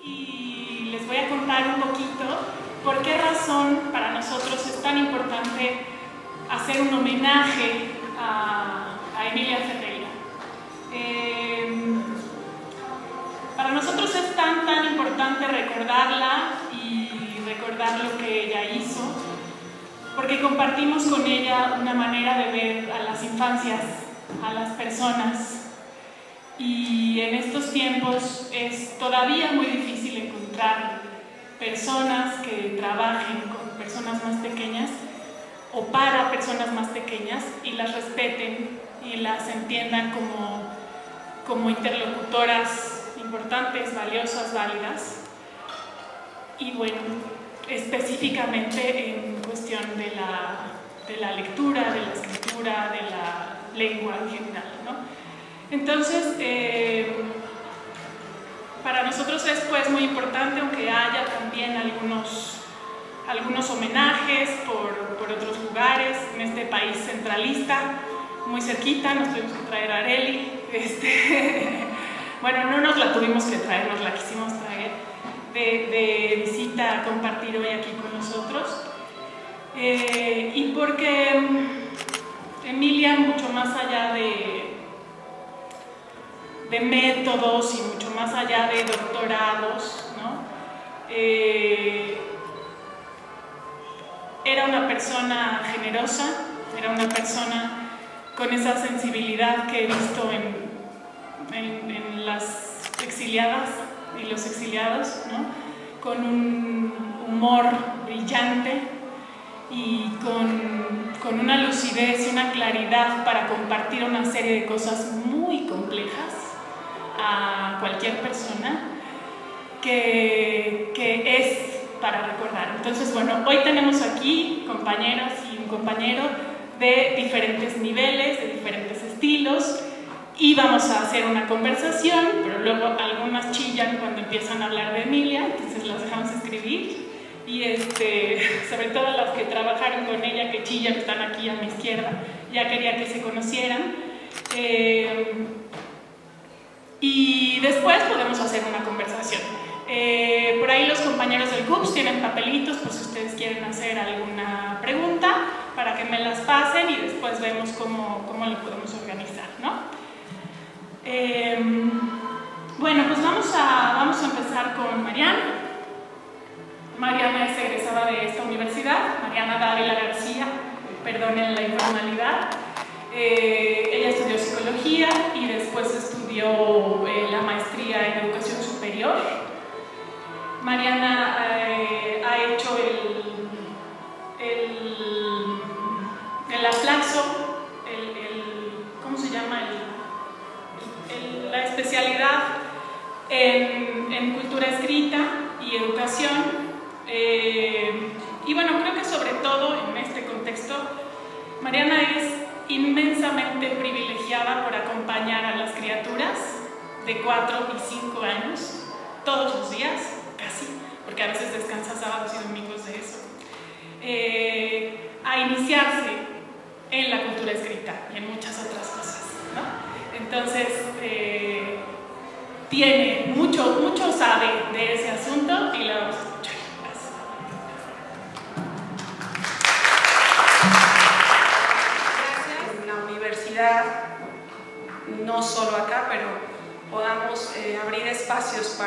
y les voy a contar un poquito por qué razón para nosotros es tan importante hacer un homenaje a Emilia Ferreira. Para nosotros es tan importante recordarla y recordar lo que ella hizo, porque compartimos con ella una manera de ver a las infancias, a las personas, y en estos tiempos es todavía muy difícil encontrar personas que trabajen con personas más pequeñas o para personas más pequeñas y las respeten y las entiendan como interlocutoras importantes, valiosas, válidas. Y bueno, específicamente en cuestión de la lectura, de la escritura, de la lengua en general, ¿no? Entonces, para nosotros es pues muy importante, aunque haya también algunos homenajes por otros lugares, en este país centralista, muy cerquita, nos tuvimos que traer a Arely, bueno, no nos la tuvimos que traer, nos la quisimos traer de visita a compartir hoy aquí con nosotros, y porque Emilia, mucho más allá de métodos y mucho más allá de doctorados, ¿no? Era una persona generosa, era una persona con esa sensibilidad que he visto en las exiliadas y los exiliados, ¿no? Con un humor brillante y con una lucidez y una claridad para compartir una serie de cosas muy complejas a cualquier persona que es para recordar. Entonces, bueno, hoy tenemos aquí compañeras y un compañero de diferentes niveles, de diferentes estilos, y vamos a hacer una conversación, pero luego algunas chillan cuando empiezan a hablar de Emilia, entonces las dejamos escribir, y sobre todo las que trabajaron con ella, que chillan, están aquí a mi izquierda, ya quería que se conocieran. Y después podemos hacer una conversación. Por ahí los compañeros del CUPS tienen papelitos, pues si ustedes quieren hacer alguna pregunta, para que me las pasen y después vemos cómo lo podemos organizar, ¿no? Bueno, pues vamos a empezar con Mariana. Mariana es egresada de esta universidad, Mariana Dávila García, perdonen la informalidad. Ella estudió psicología y después estudió la maestría en educación superior. Mariana ha hecho el aflaxo, ¿cómo se llama? La especialidad en cultura escrita y educación. Y bueno, creo que sobre todo en este contexto, Mariana es inmensamente privilegiada por acompañar a las criaturas de 4 y 5 años todos los días, casi, porque a veces descansa sábados y domingos de eso, a iniciarse en la cultura escrita y en muchas otras cosas, ¿no? Entonces, tiene mucho sabe de ese asunto y la vamos a escuchar. No solo acá, pero podamos abrir espacios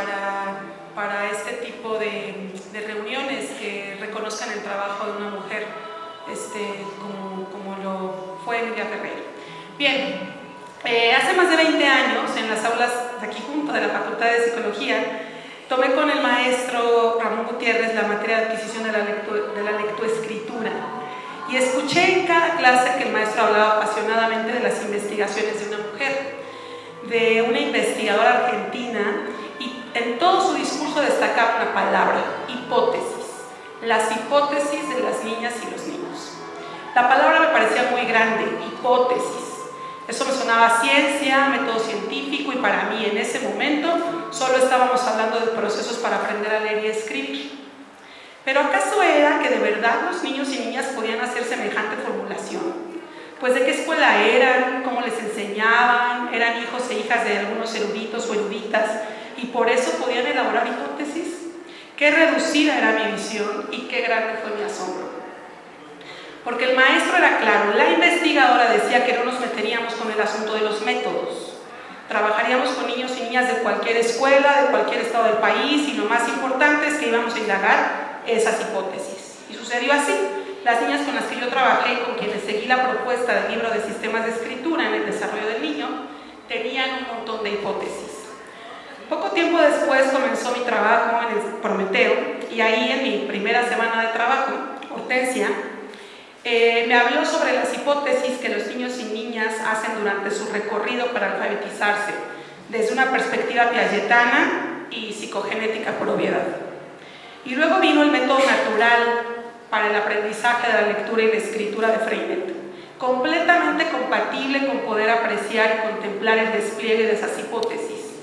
para este tipo de reuniones que reconozcan el trabajo de una mujer como lo fue Emilia Ferreira. Bien, hace más de 20 años, en las aulas de aquí junto de la Facultad de Psicología, tomé con el maestro Ramón Gutiérrez la materia de adquisición de la lectoescritura. Y escuché en cada clase que el maestro hablaba apasionadamente de las investigaciones de una mujer, de una investigadora argentina, y en todo su discurso destacaba una palabra: hipótesis. Las hipótesis de las niñas y los niños. La palabra me parecía muy grande, hipótesis. Eso me sonaba a ciencia, método científico, y para mí en ese momento solo estábamos hablando de procesos para aprender a leer y escribir. ¿Pero acaso era que de verdad los niños y niñas podían hacer semejante formulación? pues de qué escuela eran, cómo les enseñaban, eran hijos e hijas de algunos eruditos o eruditas y por eso podían elaborar hipótesis. Qué reducida era mi visión y qué grande fue mi asombro. Porque el maestro era claro, la investigadora decía que no nos meteríamos con el asunto de los métodos. Trabajaríamos con niños y niñas de cualquier escuela, de cualquier estado del país y lo más importante es que íbamos a indagar esas hipótesis. Y sucedió así. Las niñas con las que yo trabajé y con quienes seguí la propuesta del libro de sistemas de escritura en el desarrollo del niño, tenían un montón de hipótesis. Poco tiempo después comenzó mi trabajo en el Prometeo y ahí en mi primera semana de trabajo, Hortensia, me habló sobre las hipótesis que los niños y niñas hacen durante su recorrido para alfabetizarse, desde una perspectiva piagetana y psicogenética por obviedad. Y luego vino el método natural para el aprendizaje de la lectura y la escritura de Freinet, completamente compatible con poder apreciar y contemplar el despliegue de esas hipótesis.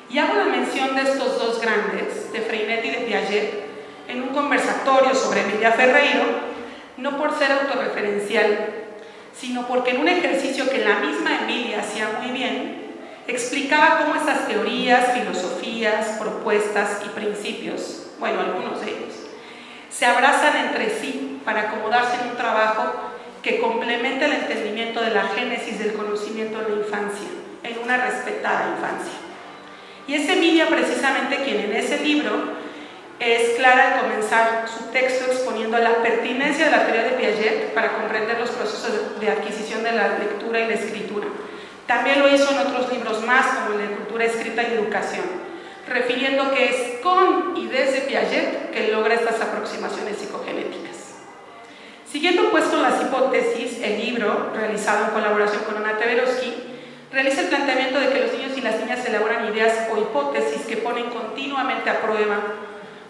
Y hago la mención de estos dos grandes, de Freinet y de Piaget, en un conversatorio sobre Emilia Ferreiro, no por ser autorreferencial, sino porque en un ejercicio que la misma Emilia hacía muy bien, explicaba cómo estas teorías, filosofías, propuestas y principios, bueno, algunos de ellos, se abrazan entre sí para acomodarse en un trabajo que complementa el entendimiento de la génesis del conocimiento en la infancia, en una respetada infancia. Y es Emilia precisamente quien en ese libro es clara al comenzar su texto exponiendo la pertinencia de la teoría de Piaget para comprender los procesos de adquisición de la lectura y la escritura. También lo hizo en otros libros más, como el de Cultura Escrita y Educación, refiriendo que es con y desde Piaget que logra estas aproximaciones psicogenéticas. Siguiendo pues con las hipótesis, el libro, realizado en colaboración con Ana Teverovsky, realiza el planteamiento de que los niños y las niñas elaboran ideas o hipótesis que ponen continuamente a prueba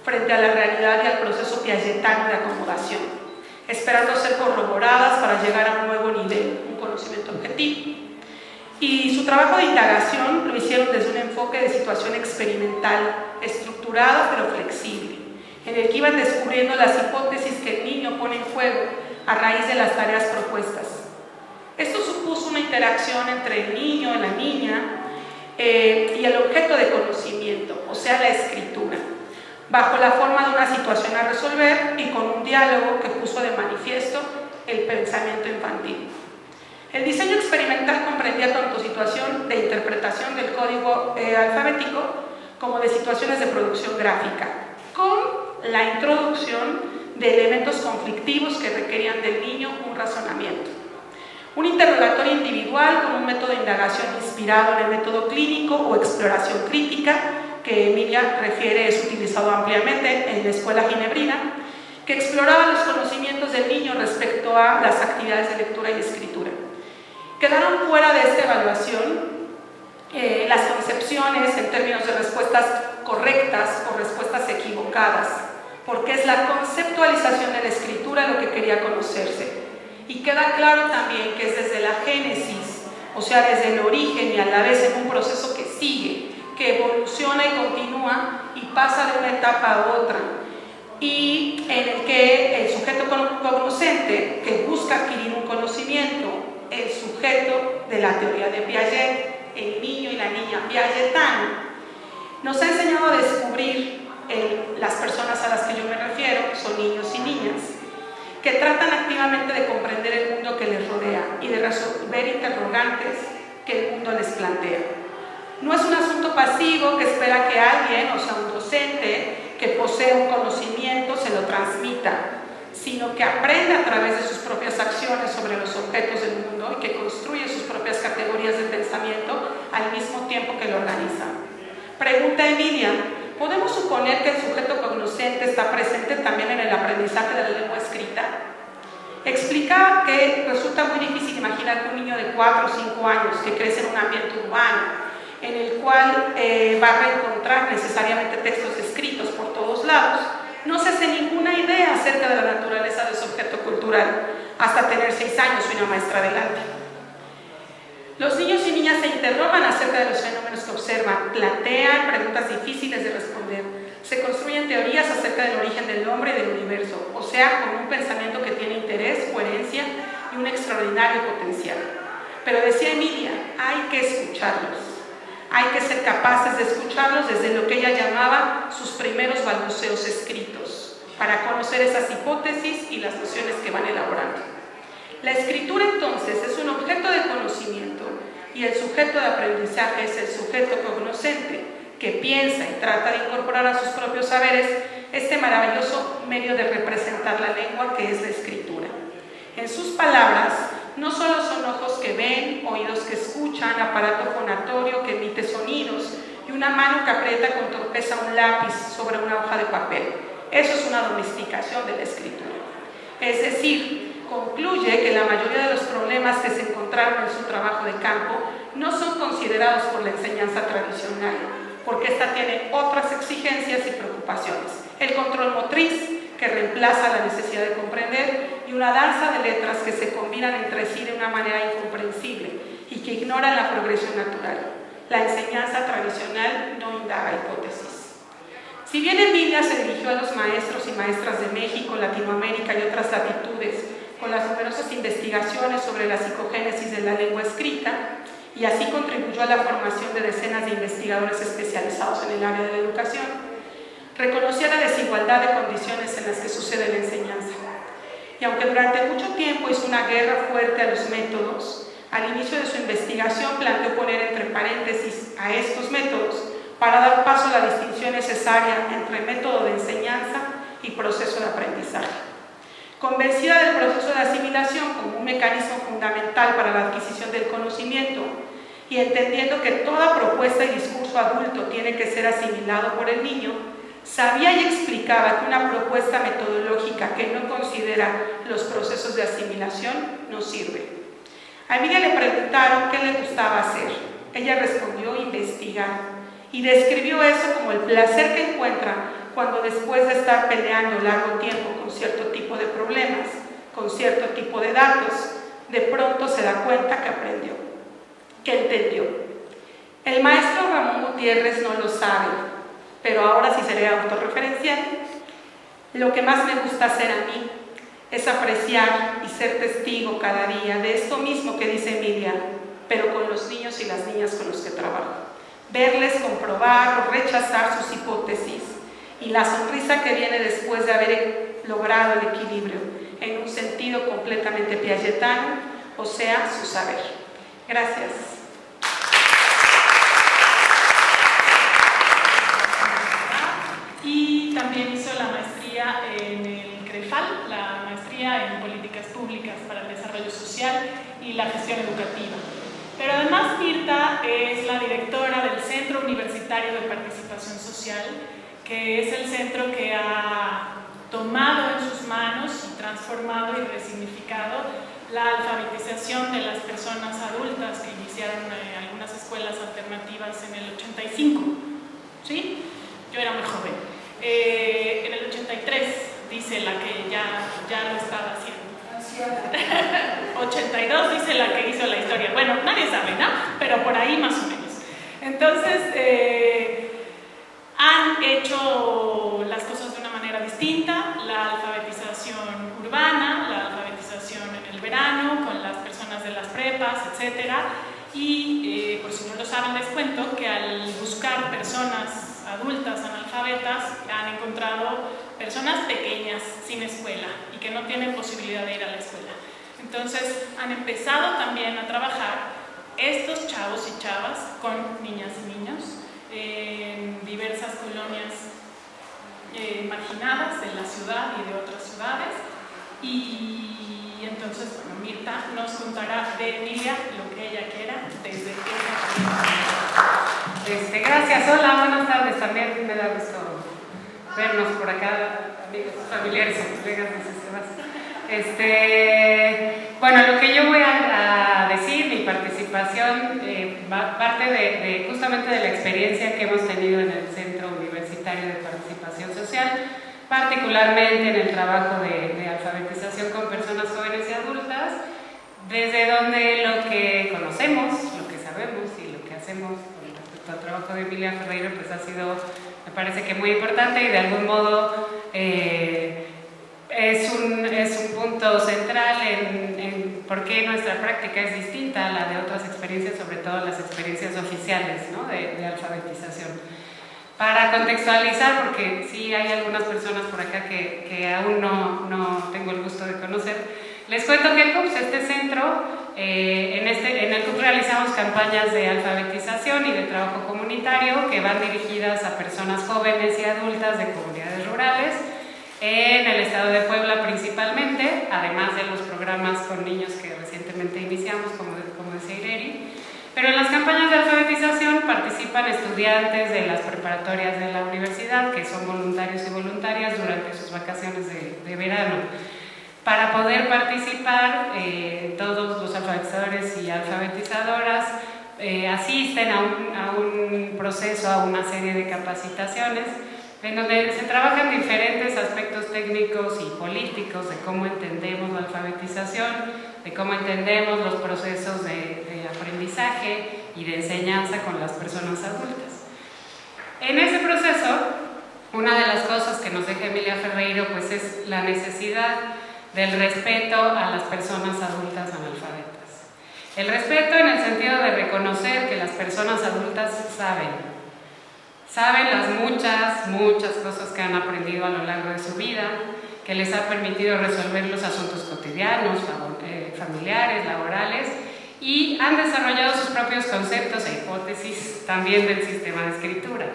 frente a la realidad y al proceso piagetano de acomodación, esperando ser corroboradas para llegar a un nuevo nivel, un conocimiento objetivo. Y su trabajo de indagación lo hicieron desde un enfoque de situación experimental, estructurado pero flexible, en el que iban descubriendo las hipótesis que el niño pone en juego a raíz de las tareas propuestas. Esto supuso una interacción entre el niño y la niña y el objeto de conocimiento, o sea, la escritura, bajo la forma de una situación a resolver y con un diálogo que puso de manifiesto el pensamiento infantil. El diseño experimental comprendía tanto situación de interpretación del código alfabético como de situaciones de producción gráfica, con la introducción de elementos conflictivos que requerían del niño un razonamiento. Un interrogatorio individual con un método de indagación inspirado en el método clínico o exploración crítica, que Emilia refiere es utilizado ampliamente en la escuela ginebrina, que exploraba los conocimientos del niño respecto a las actividades de lectura y escritura. Quedaron fuera de esta evaluación las concepciones en términos de respuestas correctas o respuestas equivocadas, porque es la conceptualización de la escritura lo que quería conocerse. Y queda claro también que es desde la génesis, o sea, desde el origen y a la vez en un proceso que sigue, que evoluciona y continúa y pasa de una etapa a otra, y en el que el sujeto cognoscente que busca adquirir un conocimiento, el sujeto de la teoría de Piaget, el niño y la niña piagetano, nos ha enseñado a descubrir las personas a las que yo me refiero, son niños y niñas, que tratan activamente de comprender el mundo que les rodea y de resolver interrogantes que el mundo les plantea. No es un asunto pasivo que espera que alguien, o sea, un docente que posee un conocimiento, se lo transmita, sino que aprende a través de sus propias acciones sobre los objetos del mundo y que construye sus propias categorías de pensamiento al mismo tiempo que lo organiza. Pregunta Emilia: ¿podemos suponer que el sujeto cognoscente está presente también en el aprendizaje de la lengua escrita? Explica que resulta muy difícil imaginar que un niño de 4 o 5 años que crece en un ambiente urbano, en el cual va a reencontrar necesariamente textos escritos por todos lados, no se hace ninguna idea acerca de la naturaleza de su objeto cultural hasta tener 6 años y una maestra delante. Los niños y niñas se interrogan acerca de los fenómenos que observan, plantean preguntas difíciles de responder, se construyen teorías acerca del origen del hombre y del universo, o sea, con un pensamiento que tiene interés, coherencia y un extraordinario potencial. Pero decía Emilia, hay que escucharlos. Hay que ser capaces de escucharlos desde lo que ella llamaba sus primeros balbuceos escritos, para conocer esas hipótesis y las nociones que van elaborando. La escritura entonces es un objeto de conocimiento y el sujeto de aprendizaje es el sujeto cognoscente que piensa y trata de incorporar a sus propios saberes este maravilloso medio de representar la lengua que es la escritura. En sus palabras, no solo son ojos que ven, oídos que escuchan, aparato fonatorio que emite sonidos y una mano que aprieta con torpeza un lápiz sobre una hoja de papel. Eso es una domesticación de la escritura. Es decir, concluye que la mayoría de los problemas que se encontraron en su trabajo de campo no son considerados por la enseñanza tradicional, porque ésta tiene otras exigencias y preocupaciones. El control motriz, que reemplaza la necesidad de comprender, y una danza de letras que se combinan entre sí de una manera incomprensible y que ignoran la progresión natural. La enseñanza tradicional no indaga hipótesis. Si bien Emilia se dirigió a los maestros y maestras de México, Latinoamérica y otras latitudes con las numerosas investigaciones sobre la psicogénesis de la lengua escrita, y así contribuyó a la formación de decenas de investigadores especializados en el área de la educación, reconocía la desigualdad de condiciones en las que sucede la enseñanza. Y aunque durante mucho tiempo hizo una guerra fuerte a los métodos, al inicio de su investigación planteó poner entre paréntesis a estos métodos para dar paso a la distinción necesaria entre método de enseñanza y proceso de aprendizaje. Convencida del proceso de asimilación como un mecanismo fundamental para la adquisición del conocimiento y entendiendo que toda propuesta y discurso adulto tiene que ser asimilado por el niño, sabía y explicaba que una propuesta metodológica que no considera los procesos de asimilación no sirve. A Emilia le preguntaron qué le gustaba hacer. Ella respondió investigar y describió eso como el placer que encuentra cuando después de estar peleando largo tiempo con cierto tipo de problemas, con cierto tipo de datos, de pronto se da cuenta que aprendió, que entendió. El maestro Ramón Gutiérrez no lo sabe, pero ahora sí seré autorreferencial. Lo que más me gusta hacer a mí es apreciar y ser testigo cada día de esto mismo que dice Emilia, pero con los niños y las niñas con los que trabajo. Verles comprobar o rechazar sus hipótesis y la sonrisa que viene después de haber logrado el equilibrio en un sentido completamente piagetano, o sea, su saber. Gracias. Y también hizo la maestría en el CREFAL, la maestría en Políticas Públicas para el Desarrollo Social y la Gestión Educativa. Pero además Mirta es la directora del Centro Universitario de Participación Social, que es el centro que ha tomado en sus manos y transformado y resignificado la alfabetización de las personas adultas que iniciaron algunas escuelas alternativas en el 85, ¿sí? Yo era muy joven. En el 83, dice la que ya lo estaba haciendo. 82, dice la que hizo la historia. Bueno, nadie sabe, ¿no? Pero por ahí más o menos. Entonces, han hecho las cosas de una manera distinta. La alfabetización urbana, la alfabetización en el verano, con las personas de las prepas, etc. Y, por si no lo saben, les cuento que al buscar personas adultas analfabetas han encontrado personas pequeñas sin escuela y que no tienen posibilidad de ir a la escuela. Entonces han empezado también a trabajar estos chavos y chavas con niñas y niños en diversas colonias marginadas de la ciudad y de otras ciudades. Y entonces, bueno, Mirta nos contará de Emilia lo que ella quiera desde Gracias, hola, buenas tardes, también me da gusto vernos por acá, amigos, familiares y colegas de sistemas. Bueno, lo que yo voy a decir, mi participación, parte justamente de la experiencia que hemos tenido en el Centro Universitario de Participación Social, particularmente en el trabajo de alfabetización con personas jóvenes y adultas, desde donde lo que conocemos, lo que sabemos y lo que hacemos el trabajo de Emilia Ferreira pues ha sido, me parece que muy importante y de algún modo es un punto central en por qué nuestra práctica es distinta a la de otras experiencias, sobre todo las experiencias oficiales, ¿no?, de alfabetización. Para contextualizar, porque sí hay algunas personas por acá que aún no tengo el gusto de conocer, les cuento que el CUPS, este centro, en el CUPS realizamos campañas de alfabetización y de trabajo comunitario que van dirigidas a personas jóvenes y adultas de comunidades rurales, en el estado de Puebla principalmente, además de los programas con niños que recientemente iniciamos, como decía Ireri. Pero en las campañas de alfabetización participan estudiantes de las preparatorias de la universidad, que son voluntarios y voluntarias durante sus vacaciones de verano. Para poder participar, todos los alfabetizadores y alfabetizadoras asisten a un proceso, a una serie de capacitaciones, en donde se trabajan diferentes aspectos técnicos y políticos de cómo entendemos la alfabetización, de cómo entendemos los procesos de aprendizaje y de enseñanza con las personas adultas. En ese proceso, una de las cosas que nos deja Emilia Ferreiro pues es la necesidad del respeto a las personas adultas analfabetas. El respeto en el sentido de reconocer que las personas adultas saben las muchas cosas que han aprendido a lo largo de su vida, que les ha permitido resolver los asuntos cotidianos, familiares, laborales, y han desarrollado sus propios conceptos e hipótesis también del sistema de escritura.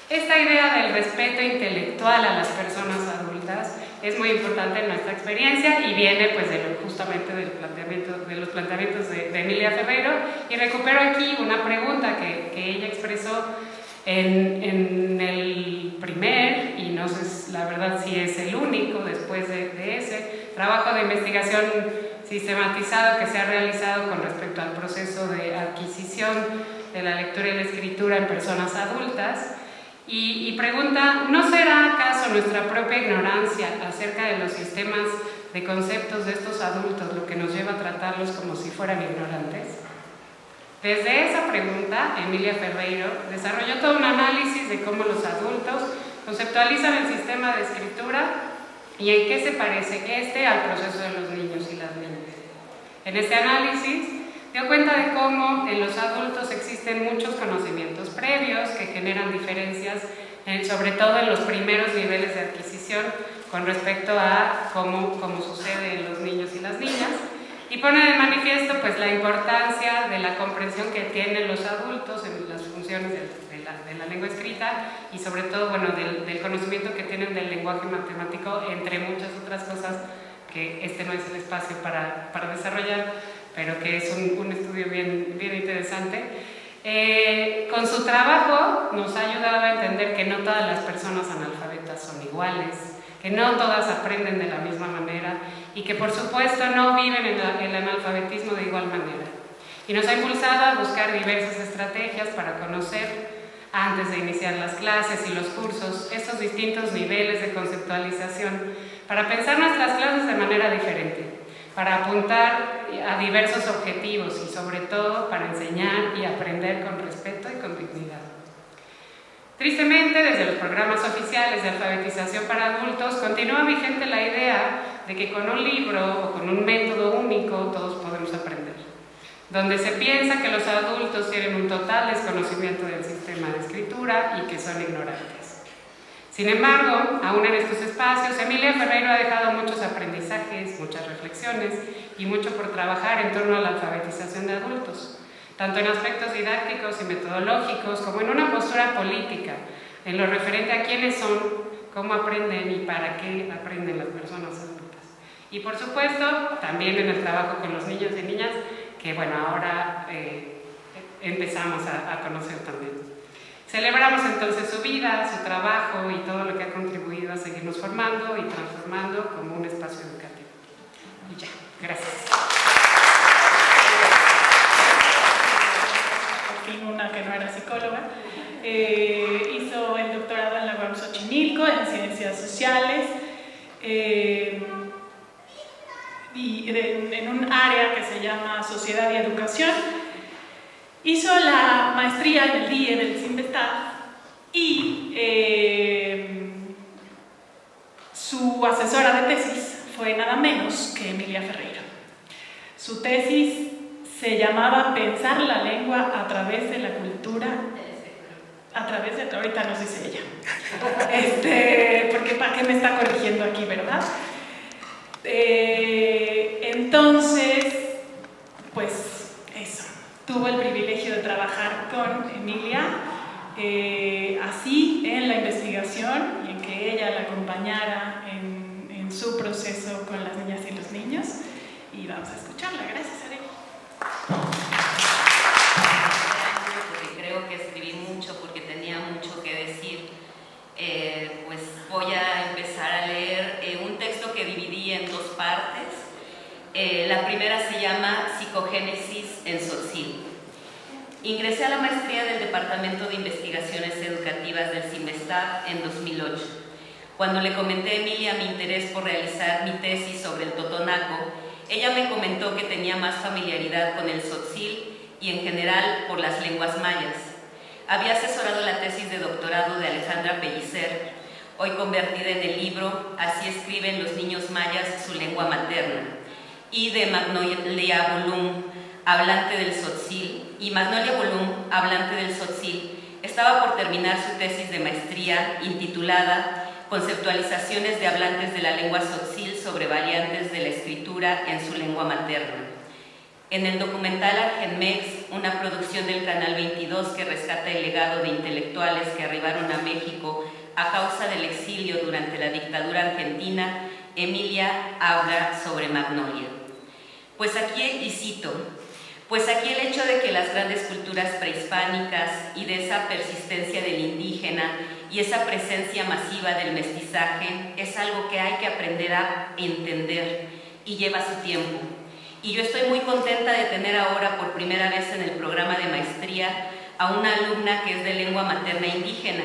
Esta idea del respeto intelectual a las personas adultas es muy importante en nuestra experiencia y viene pues justamente de los planteamientos de Emilia Ferreiro, y recupero aquí una pregunta que ella expresó en el primer, y no sé la verdad si es el único después de ese trabajo de investigación sistematizado que se ha realizado con respecto al proceso de adquisición de la lectura y la escritura en personas adultas, y pregunta: ¿no será acaso nuestra propia ignorancia acerca de los sistemas de conceptos de estos adultos lo que nos lleva a tratarlos como si fueran ignorantes? Desde esa pregunta, Emilia Ferreiro desarrolló todo un análisis de cómo los adultos conceptualizan el sistema de escritura y en qué se parece al proceso de los niños y las niñas. En este análisis dio cuenta de cómo en los adultos existen muchos conocimientos previos que generan diferencias, sobre todo en los primeros niveles de adquisición con respecto a cómo sucede en los niños y las niñas, y pone de manifiesto pues la importancia de la comprensión que tienen los adultos en las funciones de la lengua escrita, y sobre todo del conocimiento que tienen del lenguaje matemático, entre muchas otras cosas que este no es el espacio para desarrollar, pero que es un estudio bien interesante. Con su trabajo nos ha ayudado a entender que no todas las personas analfabetas son iguales, que no todas aprenden de la misma manera y que por supuesto no viven el analfabetismo de igual manera. Y nos ha impulsado a buscar diversas estrategias para conocer, antes de iniciar las clases y los cursos, estos distintos niveles de conceptualización, para pensar nuestras clases de manera diferente, para apuntar a diversos objetivos y sobre todo para enseñar y aprender con respeto y con dignidad. Tristemente, desde los programas oficiales de alfabetización para adultos, continúa vigente la idea de que con un libro o con un método único todos podemos aprender, donde se piensa que los adultos tienen un total desconocimiento del sistema de escritura y que son ignorantes. Sin embargo, aún en estos espacios, Emilia Ferreiro ha dejado muchos aprendizajes, muchas reflexiones y mucho por trabajar en torno a la alfabetización de adultos, tanto en aspectos didácticos y metodológicos como en una postura política, en lo referente a quiénes son, cómo aprenden y para qué aprenden las personas adultas. Y por supuesto, también en el trabajo con los niños y niñas, que ahora empezamos a conocer también. Celebramos entonces su vida, su trabajo y todo lo que ha contribuido a seguirnos formando y transformando como un espacio educativo. Y ya, gracias. Una que no era psicóloga, hizo el doctorado en la UAM Xochimilco en Ciencias Sociales, y en un área que se llama Sociedad y Educación. Hizo la maestría en el DIE del CIMBESTAD y su asesora de tesis fue nada menos que Emilia Ferreiro. Su tesis se llamaba Pensar la lengua a través de la cultura, ahorita nos dice ella, porque ¿para qué me está corrigiendo aquí, verdad? Entonces, pues eso, tuvo el privilegio de trabajar con Emilia, así en la investigación y en que ella la acompañara en su proceso con las niñas y los niños. Y vamos a escucharla. Gracias, Arely. Porque creo que escribí mucho, porque tenía mucho que decir. Pues voy a empezar a leer un texto que dividí en dos partes. La primera se llama Psicogénesis en Tzotzil. Ingresé a la maestría del Departamento de Investigaciones Educativas del CIMESTAD en 2008. Cuando le comenté a Emilia mi interés por realizar mi tesis sobre el totonaco, ella me comentó que tenía más familiaridad con el tzotzil y en general por las lenguas mayas. Había asesorado la tesis de doctorado de Alejandra Pellicer, hoy convertida en el libro Así escriben los niños mayas su lengua materna, y de Magnolia Bolum, hablante del tzotzil, y Magnolia Bolum, hablante del tzotzil, estaba por terminar su tesis de maestría intitulada Conceptualizaciones de hablantes de la lengua tzotzil sobre variantes de la escritura en su lengua materna. En el documental Argenmex, una producción del Canal 22 que rescata el legado de intelectuales que arribaron a México a causa del exilio durante la dictadura argentina, Emilia habla sobre Magnolia. Pues aquí, y cito, pues aquí el hecho de que las grandes culturas prehispánicas y de esa persistencia del indígena y esa presencia masiva del mestizaje es algo que hay que aprender a entender y lleva su tiempo. Y yo estoy muy contenta de tener ahora por primera vez en el programa de maestría a una alumna que es de lengua materna indígena,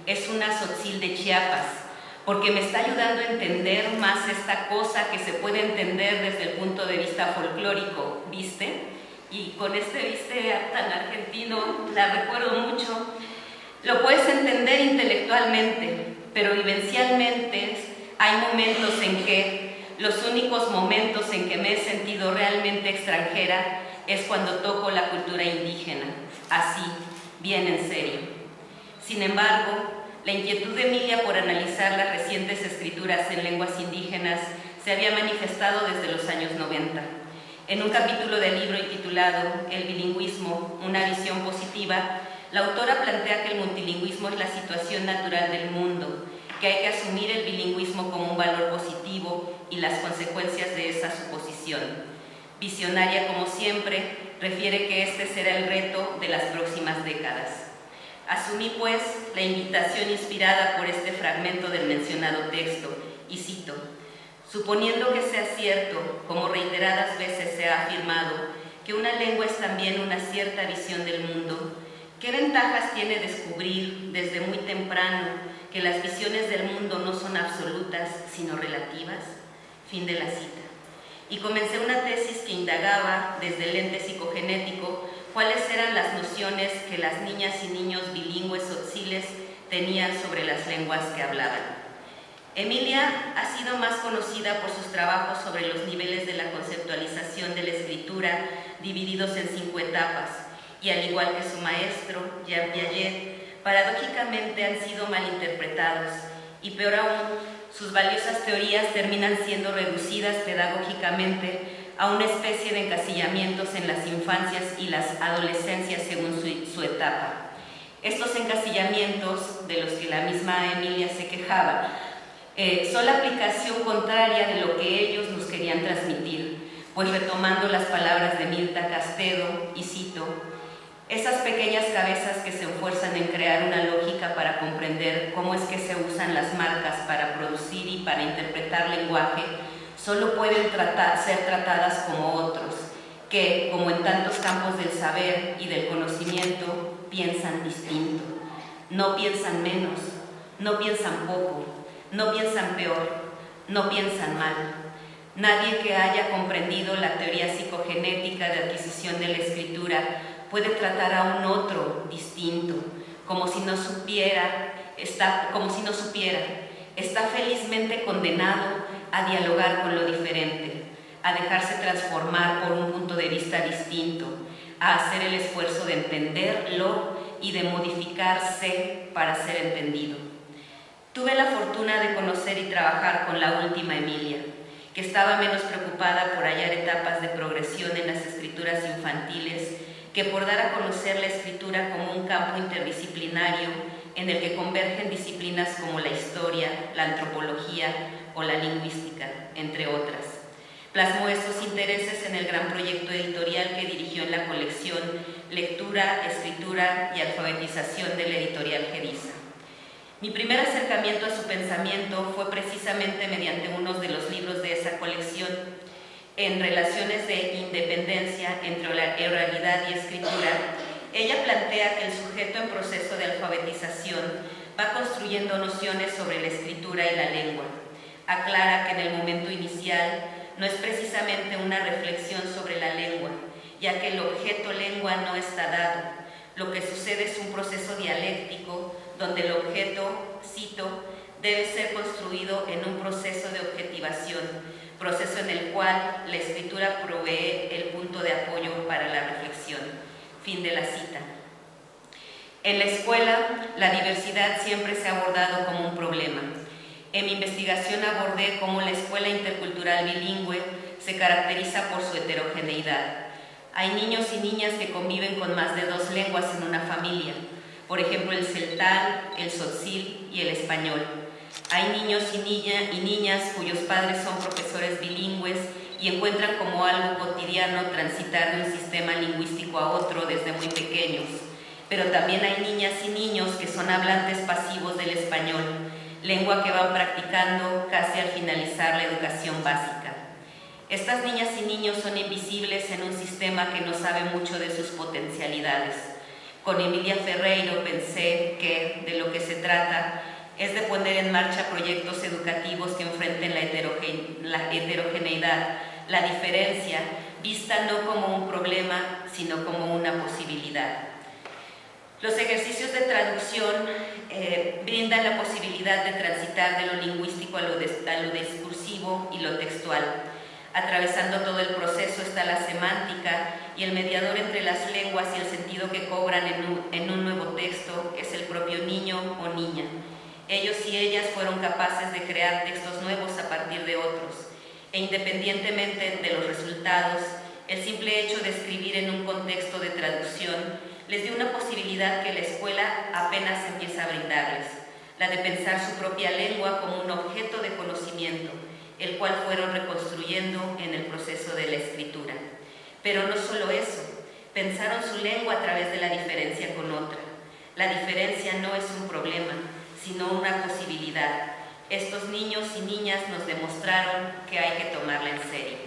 es una tzotzil de Chiapas, porque me está ayudando a entender más esta cosa que se puede entender desde el punto de vista folclórico, ¿viste? Y con este viste tan argentino, la recuerdo mucho. Lo puedes entender intelectualmente, pero vivencialmente hay momentos en que, los únicos momentos en que me he sentido realmente extranjera es cuando toco la cultura indígena, así, bien en serio. Sin embargo, la inquietud de Emilia por analizar las recientes escrituras en lenguas indígenas se había manifestado desde los años 90. En un capítulo del libro intitulado El bilingüismo, una visión positiva, la autora plantea que el multilingüismo es la situación natural del mundo, que hay que asumir el bilingüismo como un valor positivo y las consecuencias de esa suposición. Visionaria como siempre, refiere que este será el reto de las próximas décadas. Asumí, pues, la invitación inspirada por este fragmento del mencionado texto, y cito, suponiendo que sea cierto, como reiteradas veces se ha afirmado, que una lengua es también una cierta visión del mundo, ¿qué ventajas tiene descubrir desde muy temprano que las visiones del mundo no son absolutas, sino relativas? Fin de la cita. Y comencé una tesis que indagaba, desde el lente psicogenético, cuáles eran las nociones que las niñas y niños bilingües tzotziles tenían sobre las lenguas que hablaban. Emilia ha sido más conocida por sus trabajos sobre los niveles de la conceptualización de la escritura, divididos en 5 etapas, y al igual que su maestro, Jean Piaget, paradójicamente han sido malinterpretados, y peor aún, sus valiosas teorías terminan siendo reducidas pedagógicamente a una especie de encasillamientos en las infancias y las adolescencias según su etapa. Estos encasillamientos, de los que la misma Emilia se quejaba, son la aplicación contraria de lo que ellos nos querían transmitir, pues retomando las palabras de Mirta Castedo, y cito, esas pequeñas cabezas que se esfuerzan en crear una lógica para comprender cómo es que se usan las marcas para producir y para interpretar lenguaje, solo pueden ser tratadas como otros, que, como en tantos campos del saber y del conocimiento, piensan distinto. No piensan menos, no piensan poco, no piensan peor, no piensan mal. Nadie que haya comprendido la teoría psicogenética de adquisición de la escritura puede tratar a un otro distinto, como si no supiera, está felizmente condenado a dialogar con lo diferente, a dejarse transformar por un punto de vista distinto, a hacer el esfuerzo de entenderlo y de modificarse para ser entendido. Tuve la fortuna de conocer y trabajar con la última Emilia, que estaba menos preocupada por hallar etapas de progresión en las escrituras infantiles que por dar a conocer la escritura como un campo interdisciplinario en el que convergen disciplinas como la historia, la antropología o la lingüística, entre otras. Plasmó estos intereses en el gran proyecto editorial que dirigió en la colección Lectura, Escritura y Alfabetización de la editorial Geriza. Mi primer acercamiento a su pensamiento fue precisamente mediante uno de los libros de esa colección, en Relaciones de Independencia entre Oralidad y Escritura. Ella plantea que el sujeto en proceso de alfabetización va construyendo nociones sobre la escritura y la lengua. Aclara que en el momento inicial no es precisamente una reflexión sobre la lengua, ya que el objeto lengua no está dado. Lo que sucede es un proceso dialéctico donde el objeto, cito, debe ser construido en un proceso de objetivación, proceso en el cual la escritura provee el punto de apoyo para la reflexión. Fin de la cita. En la escuela, la diversidad siempre se ha abordado como un problema. En mi investigación abordé cómo la escuela intercultural bilingüe se caracteriza por su heterogeneidad. Hay niños y niñas que conviven con más de 2 lenguas en una familia, por ejemplo el celtal, el tzotzil y el español. Hay niños y niñas cuyos padres son profesores bilingües y encuentran como algo cotidiano transitar de un sistema lingüístico a otro desde muy pequeños. Pero también hay niñas y niños que son hablantes pasivos del español, lengua que van practicando casi al finalizar la educación básica. Estas niñas y niños son invisibles en un sistema que no sabe mucho de sus potencialidades. Con Emilia Ferreiro pensé que de lo que se trata es de poner en marcha proyectos educativos que enfrenten la heterogeneidad, la diferencia, vista no como un problema, sino como una posibilidad. Los ejercicios de traducción brindan la posibilidad de transitar de lo lingüístico a lo discursivo y lo textual. Atravesando todo el proceso está la semántica y el mediador entre las lenguas y el sentido que cobran en un nuevo texto es el propio niño o niña. Ellos y ellas fueron capaces de crear textos nuevos a partir de otros, e independientemente de los resultados, el simple hecho de escribir en un contexto de traducción les dio una posibilidad que la escuela apenas empieza a brindarles, la de pensar su propia lengua como un objeto de conocimiento, el cual fueron reconstruyendo en el proceso de la escritura. Pero no solo eso, pensaron su lengua a través de la diferencia con otra. La diferencia no es un problema, sino una posibilidad. Estos niños y niñas nos demostraron que hay que tomarla en serio.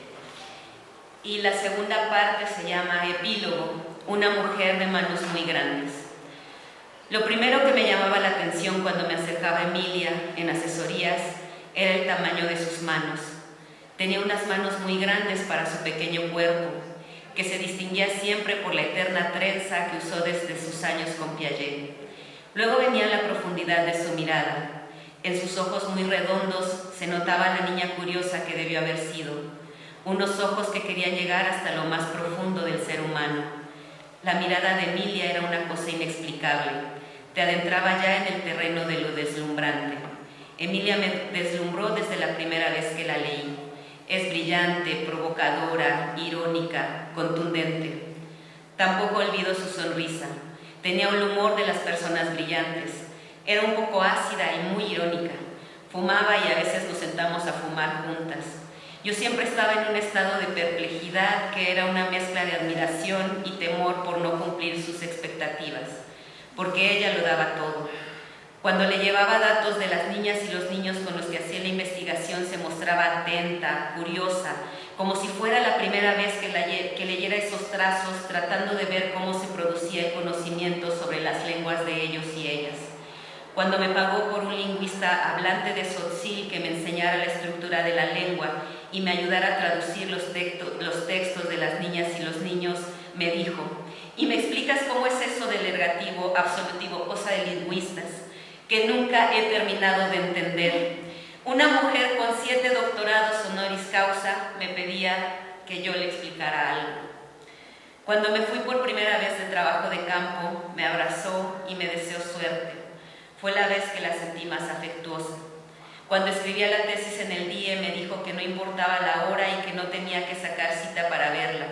Y la segunda parte se llama Epílogo, una mujer de manos muy grandes. Lo primero que me llamaba la atención cuando me acercaba a Emilia en asesorías era el tamaño de sus manos. Tenía unas manos muy grandes para su pequeño cuerpo, que se distinguía siempre por la eterna trenza que usó desde sus años con Piaget. Luego venía la profundidad de su mirada. En sus ojos muy redondos se notaba la niña curiosa que debió haber sido. Unos ojos que querían llegar hasta lo más profundo del ser humano. La mirada de Emilia era una cosa inexplicable. Te adentraba ya en el terreno de lo deslumbrante. Emilia me deslumbró desde la primera vez que la leí. Es brillante, provocadora, irónica, contundente. Tampoco olvido su sonrisa. Tenía el humor de las personas brillantes. Era un poco ácida y muy irónica. Fumaba y a veces nos sentamos a fumar juntas. Yo siempre estaba en un estado de perplejidad que era una mezcla de admiración y temor por no cumplir sus expectativas, porque ella lo daba todo. Cuando le llevaba datos de las niñas y los niños con los que hacía la investigación, se mostraba atenta, curiosa, como si fuera la primera vez que leyera esos trazos, tratando de ver cómo se producía el conocimiento sobre las lenguas de ellos y ellas. Cuando me pagó por un lingüista hablante de tzotzil que me enseñara la estructura de la lengua y me ayudara a traducir los textos de las niñas y los niños, me dijo: ¿y me explicas cómo es eso del ergativo, absolutivo, cosa de lingüistas, que nunca he terminado de entender? Una mujer con 7 doctorados honoris causa me pedía que yo le explicara algo. Cuando me fui por primera vez de trabajo de campo, me abrazó y me deseó suerte. Fue la vez que la sentí más afectuosa. Cuando escribía la tesis en el DIE, me dijo que no importaba la hora y que no tenía que sacar cita para verla,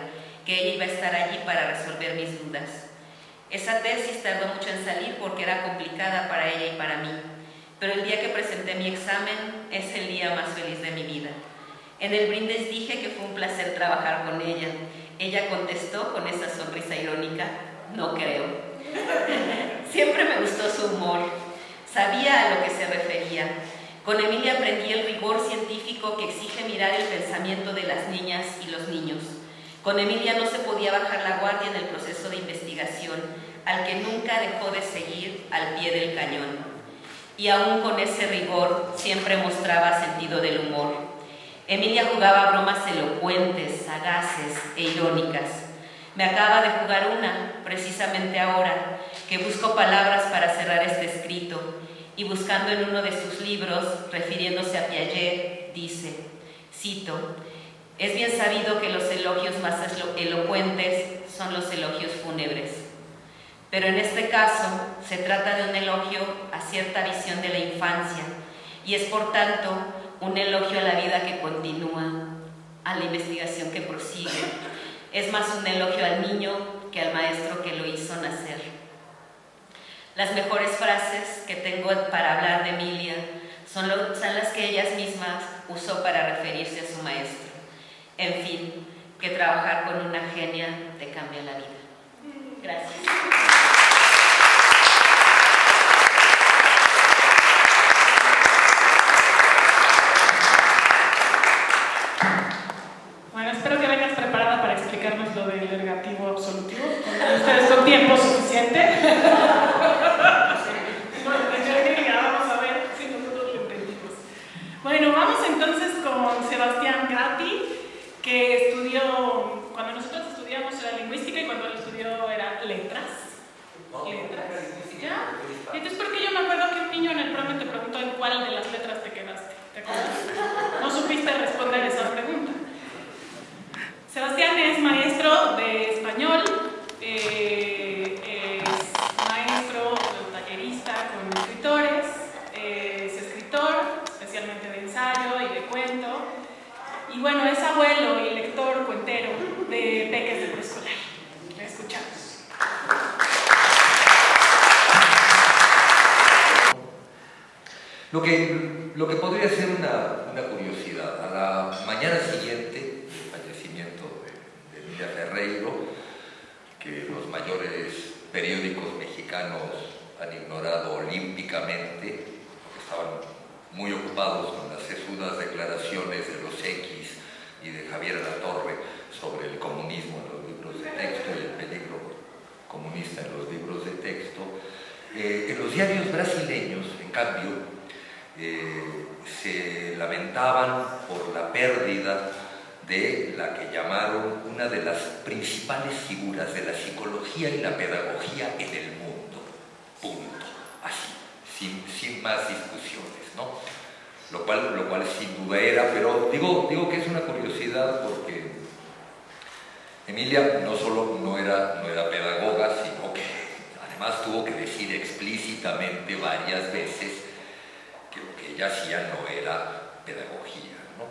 que ella iba a estar allí para resolver mis dudas. Esa tesis tardó mucho en salir porque era complicada para ella y para mí, pero el día que presenté mi examen es el día más feliz de mi vida. En el brindis dije que fue un placer trabajar con ella. Ella contestó con esa sonrisa irónica: no creo. Siempre me gustó su humor. Sabía a lo que se refería. Con Emilia aprendí el rigor científico que exige mirar el pensamiento de las niñas y los niños. Con Emilia no se podía bajar la guardia en el proceso de investigación, al que nunca dejó de seguir al pie del cañón. Y aún con ese rigor siempre mostraba sentido del humor. Emilia jugaba bromas elocuentes, sagaces e irónicas. Me acaba de jugar una, precisamente ahora, que busco palabras para cerrar este escrito, y buscando en uno de sus libros, refiriéndose a Piaget, dice, cito: es bien sabido que los elogios más elocuentes son los elogios fúnebres. Pero en este caso se trata de un elogio a cierta visión de la infancia y es por tanto un elogio a la vida que continúa, a la investigación que prosigue. Es más un elogio al niño que al maestro que lo hizo nacer. Las mejores frases que tengo para hablar de Emilia son las que ella misma usó para referirse a su maestro. En fin, que trabajar con una genia te cambia la vida. Gracias. Bueno, espero que vengas preparada para explicarnos lo del ergativo absolutivo. Ustedes con tiempo suficiente. Vamos a ver si nosotros lo entendimos. Bueno, vamos entonces con Sebastián Gatti, que estudió, cuando nosotros estudiamos era lingüística y cuando él estudió era letras. Letras. ¿Ya? Entonces, ¿por qué yo me acuerdo que un niño en el profe te preguntó en cuál de las letras te quedaste? ¿Te acuerdas? No supiste responder esa pregunta. Sebastián es maestro de español, es maestro tallerista con escritores, es escritor, especialmente de ensayo y de cuento, y bueno, es abuelo y lector cuentero de peques de preescolar. Le escuchamos. Lo que podría ser una curiosidad, a la mañana siguiente del fallecimiento de Emilia Ferreiro, que los mayores periódicos mexicanos han ignorado olímpicamente, porque estaban muy ocupados con las sesudas declaraciones de los X y de Javier Alatorre sobre el comunismo en los libros de texto y el peligro comunista en los libros de texto. En los diarios brasileños, en cambio, se lamentaban por la pérdida de la que llamaron una de las principales figuras de la psicología y la pedagogía en el mundo. Punto. Así, sin más discusiones, ¿no? Lo cual sin duda era, pero digo que es una curiosidad porque Emilia no solo no era pedagoga, sino que además tuvo que decir explícitamente varias veces que lo que ella hacía no era pedagogía, ¿no?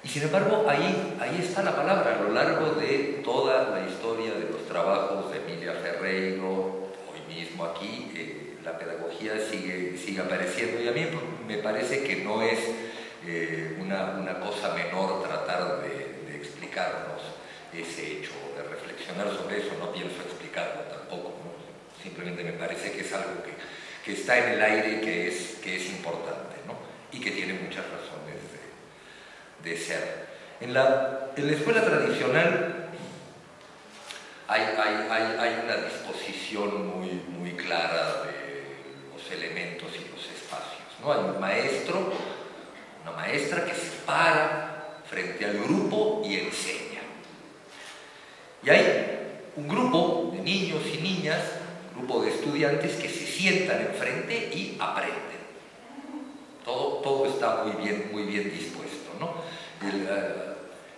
Y sin embargo, ahí está la palabra, a lo largo de toda la historia de los trabajos de Emilia Ferreiro, hoy mismo aquí, la pedagogía sigue apareciendo, y a mí me parece que no es una cosa menor tratar de explicarnos ese hecho, de reflexionar sobre eso. No pienso explicarlo tampoco, ¿no? Simplemente me parece que es algo que está en el aire, que es importante, ¿no? Y que tiene muchas razones de ser. En la escuela tradicional hay una disposición muy clara de los elementos y los espacios, ¿no? Hay un maestro, una maestra que se para frente al grupo y enseña. Y hay un grupo de niños y niñas, un grupo de estudiantes que se sientan enfrente y aprenden. Todo todo está muy bien dispuesto, ¿no?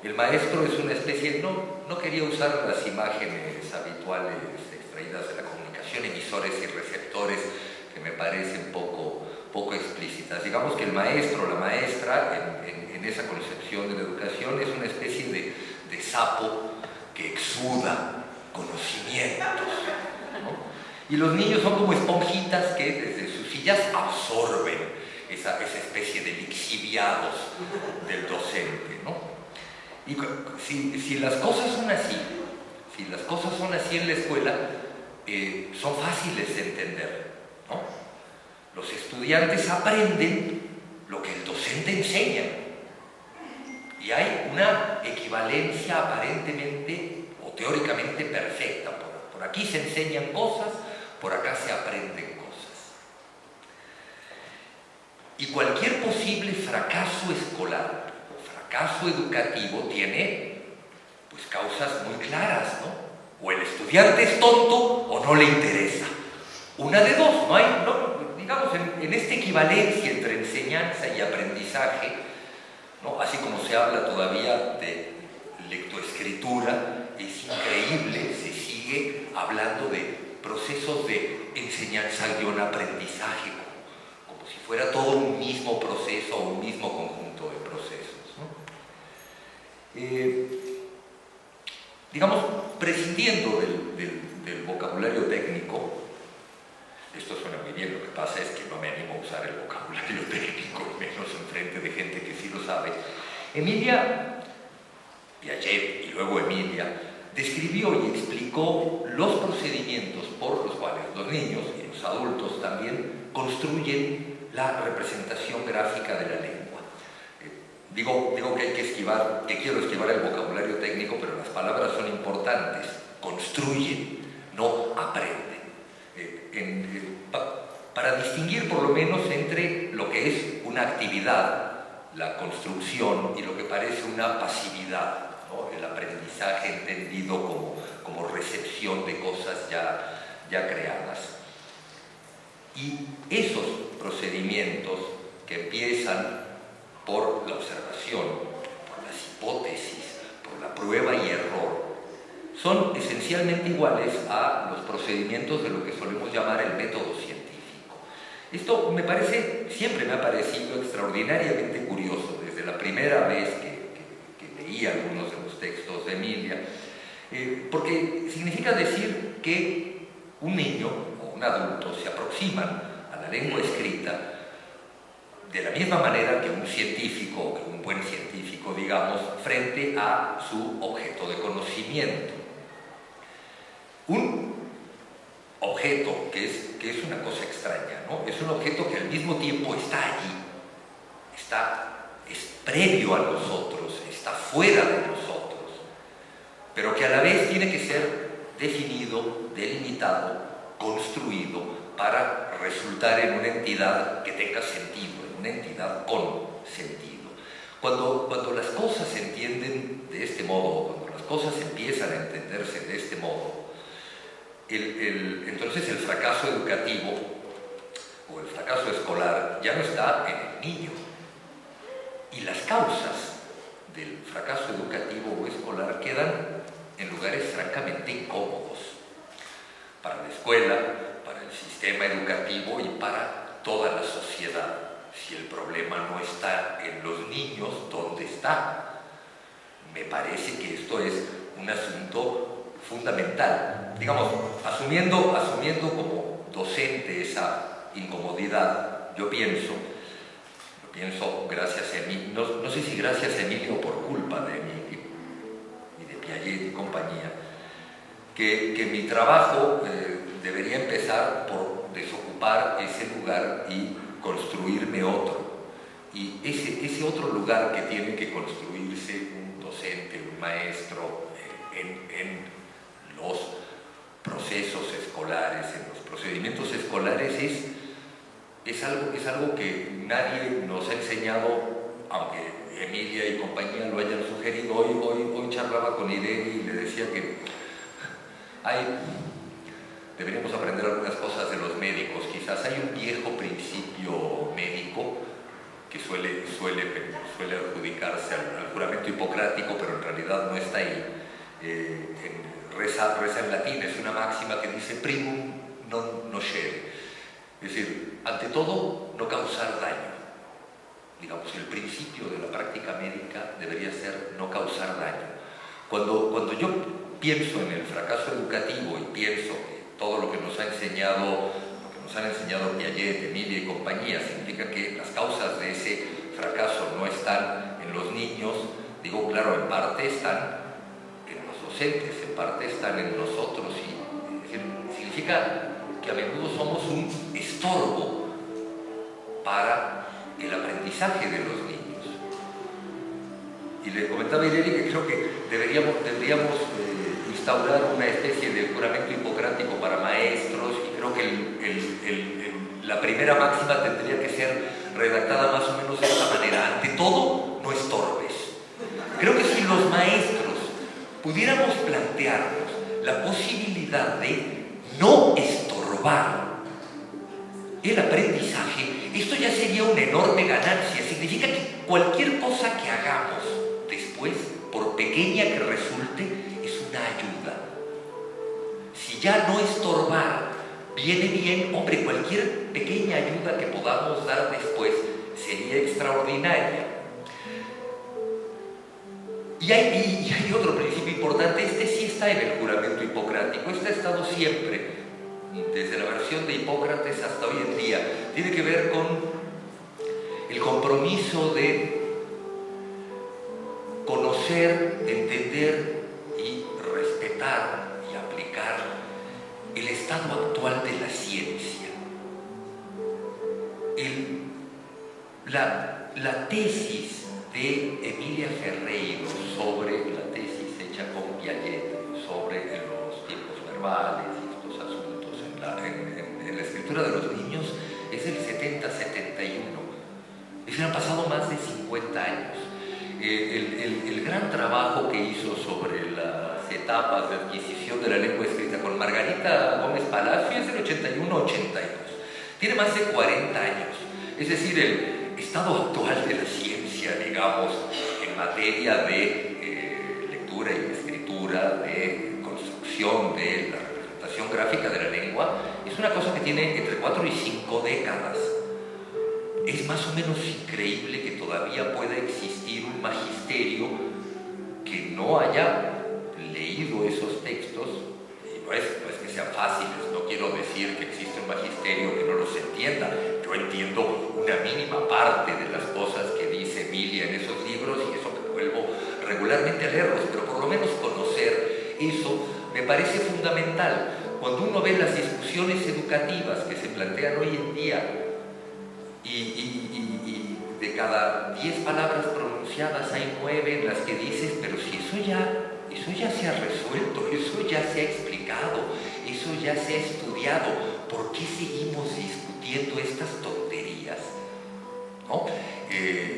El maestro es una especie, no quería usar las imágenes habituales extraídas de la comunicación, emisores y receptores, que me parecen poco explícitas. Digamos que el maestro o la maestra, en esa concepción de la educación, es una especie de sapo que exuda conocimientos, ¿no? Y los niños son como esponjitas que desde sus sillas absorben esa especie de lixiviados del docente, ¿no? Y si las cosas son así, en la escuela, son fáciles de entender, ¿no? Los estudiantes aprenden lo que el docente enseña. Y hay una equivalencia aparentemente o teóricamente perfecta. Por aquí se enseñan cosas, por acá se aprenden cosas. Y cualquier posible fracaso escolar o fracaso educativo tiene, pues, causas muy claras, ¿no? O el estudiante es tonto o no le interesa. Una de dos, digamos, en esta equivalencia entre enseñanza y aprendizaje, ¿no? Así como se habla todavía de lectoescritura, es increíble, se sigue hablando de procesos de enseñanza-aprendizaje, como si fuera todo un mismo proceso o un mismo conjunto de procesos, ¿no? Digamos, prescindiendo del vocabulario técnico, esto suena muy bien, lo que pasa es que no me animo a usar el vocabulario técnico, menos en frente de gente que sí lo sabe. Emilia Piaget, y luego Emilia, describió y explicó los procedimientos por los cuales los niños y los adultos también construyen la representación gráfica de la lengua. Digo que quiero esquivar el vocabulario técnico, pero las palabras son importantes. Construyen, no aprenden. Para distinguir por lo menos entre lo que es una actividad, la construcción, y lo que parece una pasividad, ¿no? El aprendizaje entendido como recepción de cosas ya creadas. Y esos procedimientos que empiezan por la observación, por las hipótesis, por la prueba y error, son esencialmente iguales a los procedimientos de lo que solemos llamar el método científico. Esto siempre me ha parecido extraordinariamente curioso, desde la primera vez que leí algunos de los textos de Emilia, porque significa decir que un niño o un adulto se aproximan a la lengua escrita de la misma manera que un científico, que un buen científico, digamos, frente a su objeto de conocimiento. Un objeto que es una cosa extraña, ¿no? Es un objeto que al mismo tiempo está allí, es previo a nosotros, está fuera de nosotros, pero que a la vez tiene que ser definido, delimitado, construido para resultar en una entidad que tenga sentido, en una entidad con sentido. Cuando las cosas se entienden de este modo, cuando las cosas empiezan a entenderse de este modo, entonces el fracaso educativo o el fracaso escolar ya no está en el niño. Y las causas del fracaso educativo o escolar quedan en lugares francamente incómodos para la escuela, para el sistema educativo y para toda la sociedad. Si el problema no está en los niños, ¿dónde está? Me parece que esto es un asunto fundamental. Digamos, asumiendo como docente esa incomodidad, yo pienso gracias a Emilio, no sé si gracias a Emilio o por culpa de Emilio y de Piaget y compañía, que mi trabajo debería empezar por desocupar ese lugar y construirme otro. Y ese otro lugar que tiene que construirse un docente, un maestro en los procesos escolares, en los procedimientos escolares, es algo que nadie nos ha enseñado, aunque Emilia y compañía lo hayan sugerido. Hoy charlaba con Irene y le decía que deberíamos aprender algunas cosas de los médicos. Quizás hay un viejo principio médico que suele adjudicarse al juramento hipocrático, pero en realidad no está ahí. Reza en latín, es una máxima que dice primum non nocere, es decir, ante todo, no causar daño. Digamos, el principio de la práctica médica debería ser no causar daño. Cuando yo pienso en el fracaso educativo y pienso que todo lo que nos han enseñado Piaget, Emilia y compañía, significa que las causas de ese fracaso no están en los niños, digo, claro, en parte están en los docentes, en parte están en nosotros, y es decir, significa que a menudo somos un estorbo para el aprendizaje de los niños. Y le comentaba a Irene que creo que deberíamos instaurar una especie de juramento hipocrático para maestros, y creo que la primera máxima tendría que ser redactada más o menos de esta manera: ante todo, no estorbes. Creo que si los maestros pudiéramos plantearnos la posibilidad de no estorbar el aprendizaje, esto ya sería una enorme ganancia. Significa que cualquier cosa que hagamos después, por pequeña que resulte, es una ayuda. Si ya no estorbar viene bien, hombre, cualquier pequeña ayuda que podamos dar después sería extraordinaria. Y hay otro principio importante, este sí está en el juramento hipocrático, este ha estado siempre, desde la versión de Hipócrates hasta hoy en día. Tiene que ver con el compromiso de conocer, entender y respetar y aplicar el estado actual de la ciencia. La tesis de Emilia Ferreiro sobre la tesis hecha con Piaget sobre los tiempos verbales y estos asuntos en la escritura de los niños es del 70-71. Es decir, han pasado más de 50 años. El gran trabajo que hizo sobre las etapas de adquisición de la lengua escrita con Margarita Gómez Palacio es del 81-82. Tiene más de 40 años. Es decir, el estado actual de la ciencia, digamos, en materia de lectura y escritura, de construcción de la representación gráfica de la lengua, es una cosa que tiene entre 4 y 5 décadas. Es más o menos increíble que todavía pueda existir un magisterio que no haya leído esos textos, y no es que sean fáciles, no quiero decir que existe un magisterio que no los entienda. Yo entiendo una mínima parte de las cosas que dice Emilia en esos libros, y eso me vuelvo regularmente a leerlos, pero por lo menos conocer eso me parece fundamental. Cuando uno ve las discusiones educativas que se plantean hoy en día, y de cada 10 palabras pronunciadas hay 9 en las que dices, pero si eso ya se ha resuelto, eso ya se ha explicado, eso ya se ha estudiado, ¿por qué seguimos discutiendo estas tonterías? ¿No?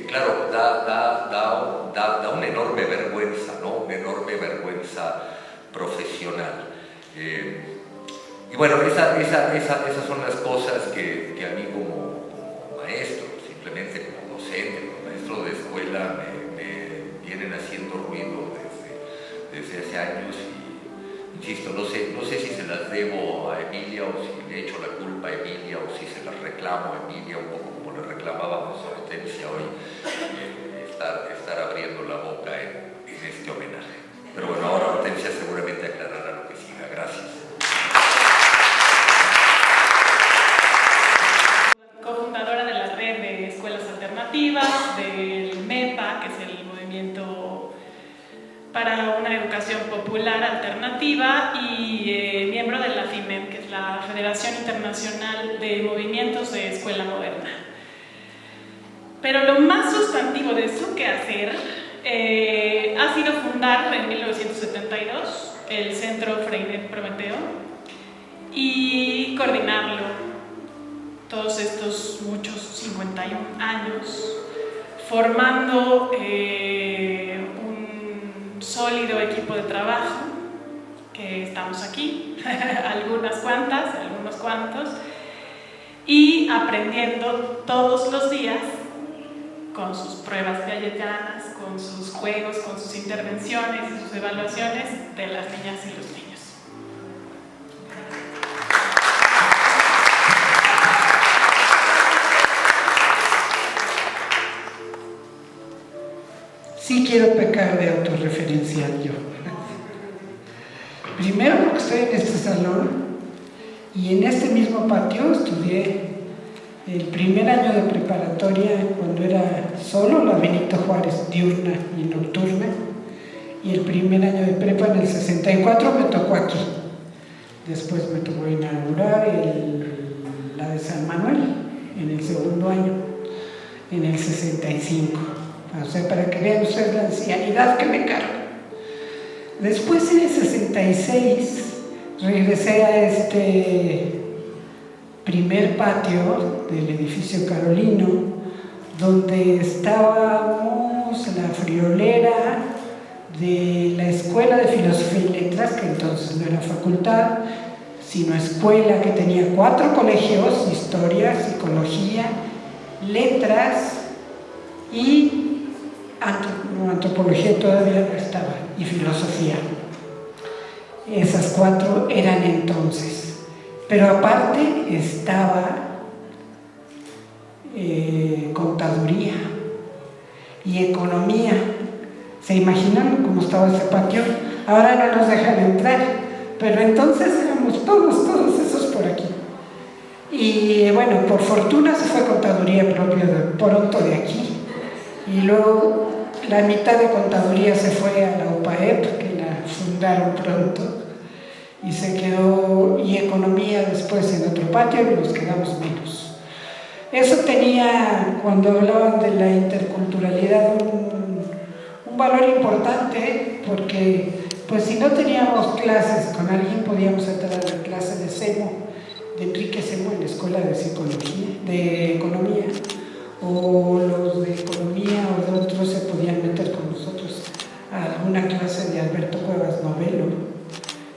Claro, da una enorme vergüenza, ¿no? Una enorme vergüenza profesional. Y bueno, esas son las cosas que a mí como maestro, simplemente como docente, como maestro de escuela, me vienen haciendo ruido desde hace años, y insisto, no sé si se las debo a Emilia o si le echo la culpa a Emilia o si se las reclamo a Emilia, un poco como le reclamábamos a Hortensia hoy, estar abriendo la boca en este homenaje. Pero bueno, ahora Hortensia seguramente aclarará lo que siga. Gracias. Cofundadora de la red de escuelas alternativas, del MEPA, que es el Movimiento para una Educación Popular Alternativa, y miembro de la FIMEM, que es la Federación Internacional de Movimientos de Escuela Moderna. Pero lo más sustantivo de su quehacer ha sido fundar en 1972 el Centro Freinet Prometeo y coordinarlo todos estos muchos 51 años, formando un sólido equipo de trabajo, que estamos aquí, algunos cuantos, y aprendiendo todos los días con sus pruebas galletianas, con sus juegos, con sus intervenciones y sus evaluaciones de las niñas y los niños. Sí quiero pecar de autorreferencial yo. Primero porque estoy en este salón y en este mismo patio estudié el primer año de preparatoria cuando era solo la Benito Juárez, diurna y nocturna, y el primer año de prepa en el 64 me tocó aquí. Después me tocó inaugurar la de San Manuel en el segundo año, en el 65. O sea, para que vean ustedes la ancianidad que me cargo. Después en el 66 regresé a este primer patio del edificio Carolino, donde estábamos la friolera de la Escuela de Filosofía y Letras, que entonces no era facultad, sino escuela, que tenía 4 colegios: Historia, Psicología, Letras y Antropología todavía no estaba, y Filosofía. Esas 4 eran entonces. Pero aparte estaba Contaduría y Economía. ¿Se imaginan cómo estaba ese patio? Ahora no nos dejan entrar, pero entonces éramos todos esos por aquí. Y bueno, por fortuna se fue Contaduría propia pronto de aquí. Y luego la mitad de Contaduría se fue a la UPAEP, que la fundaron pronto, y se quedó, y Economía después en otro patio, y nos quedamos menos. Eso tenía, cuando hablaban de la interculturalidad, un valor importante, porque pues si no teníamos clases con alguien, podíamos entrar a la clase de Semo, de Enrique Semo, en la Escuela de Psicología, de Economía, o los de Economía o de otros se podían meter con nosotros a alguna clase de Alberto Cuevas Novelo,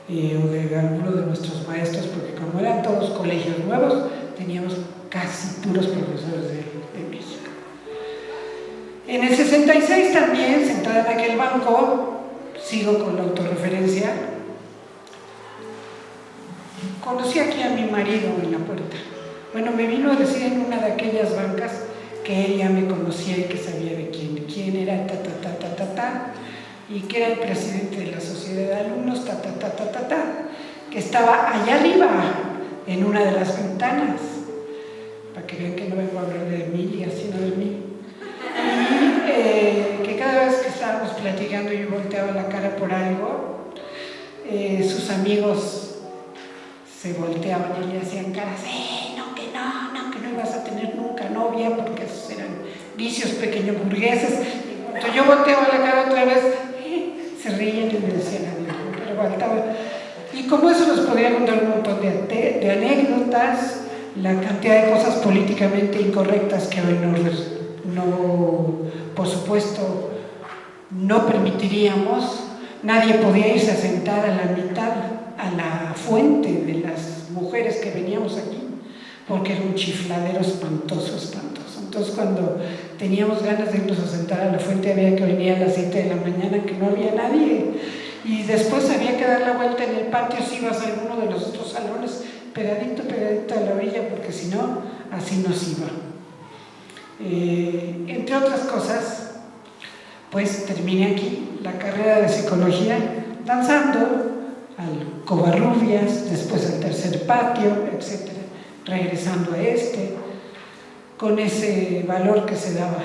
o de alguno de nuestros maestros, porque como eran todos colegios nuevos, teníamos casi puros profesores de México. En el 66 también, sentada en aquel banco, sigo con la autorreferencia, conocí aquí a mi marido en la puerta. Bueno, me vino a decir en una de aquellas bancas que él ya me conocía y que sabía de quién era, y que era el presidente de la sociedad de alumnos, que estaba allá arriba, en una de las ventanas, para que vean que no vengo a hablar de Emilia, sino de mí. Y que cada vez que estábamos platicando y yo volteaba la cara por algo, sus amigos se volteaban y le hacían caras, que no ibas a tener nunca novia, porque esos eran vicios pequeños burgueses. Y cuando yo volteaba la cara otra vez, se reían y me decían adiós, pero faltaba. Y como eso nos podría contar un montón de anécdotas, la cantidad de cosas políticamente incorrectas que hoy no, por supuesto, no permitiríamos. Nadie podía irse a sentar a la mitad, a la fuente de las mujeres que veníamos aquí, porque era un chifladero espantoso. Entonces, cuando teníamos ganas de irnos a sentar a la fuente, había que venir a las 7 de la mañana, que no había nadie, y después había que dar la vuelta en el patio si ibas a alguno de los otros salones, pegadito a la orilla, porque si no, así nos iba. Entre otras cosas, pues terminé aquí la carrera de psicología danzando al Covarrubias, después al tercer patio, etc., regresando a con ese valor que se daba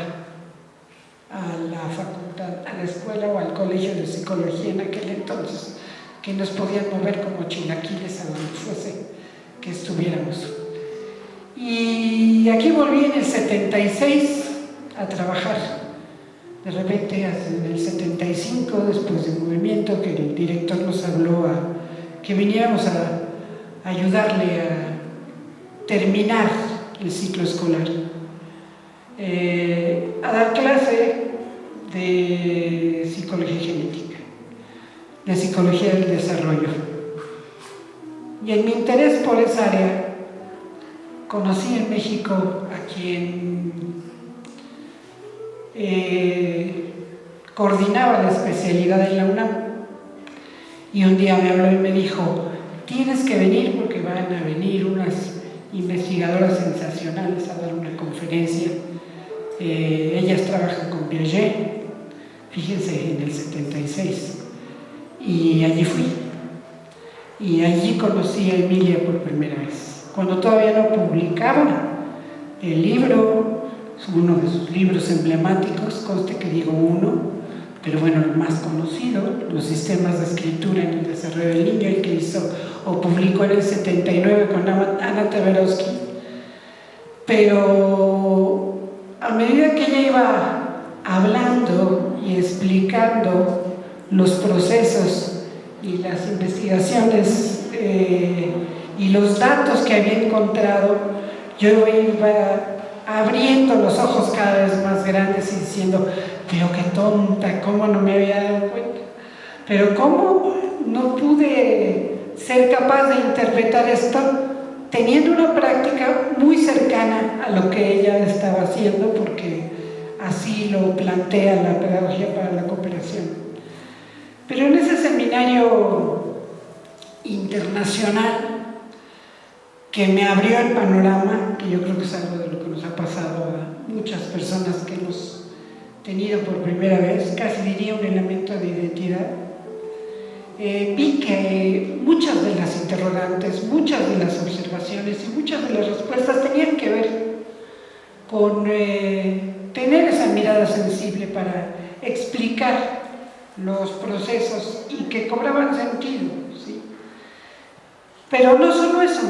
a la facultad, a la escuela o al colegio de psicología en aquel entonces, que nos podían mover como chilaquiles a donde fuese que estuviéramos. Y aquí volví en el 76 a trabajar. De repente, en el 75, después del movimiento, que el director nos habló que viniéramos a ayudarle a terminar el ciclo escolar, a dar clase de psicología genética, de psicología del desarrollo. Y en mi interés por esa área, conocí en México a quien coordinaba la especialidad en la UNAM. Y un día me habló y me dijo, tienes que venir porque van a venir unas investigadoras sensacionales a dar una conferencia. Ellas trabajan con Piaget, fíjense, en el 76. Y allí fui. Y allí conocí a Emilia por primera vez. Cuando todavía no publicaba el libro, uno de sus libros emblemáticos, conste que digo uno, pero bueno, el más conocido, Los sistemas de escritura en el desarrollo del niño, el que hizo o publicó en el 79 con Anna Taberowski. Pero a medida que ella iba hablando y explicando los procesos y las investigaciones y los datos que había encontrado, yo iba abriendo los ojos cada vez más grandes y diciendo, pero qué tonta, ¿cómo no me había dado cuenta? Pero ¿cómo no pude ser capaz de interpretar esto teniendo una práctica muy cercana a lo que ella estaba haciendo? Porque así lo plantea la pedagogía para la cooperación. Pero en ese seminario internacional que me abrió el panorama, que yo creo que es algo de lo que nos ha pasado a muchas personas que hemos tenido por primera vez, casi diría un elemento de identidad, vi que muchas de las interrogantes, muchas de las observaciones y muchas de las respuestas tenían que ver con tener esa mirada sensible para explicar los procesos y que cobraban sentido, ¿sí? Pero no solo eso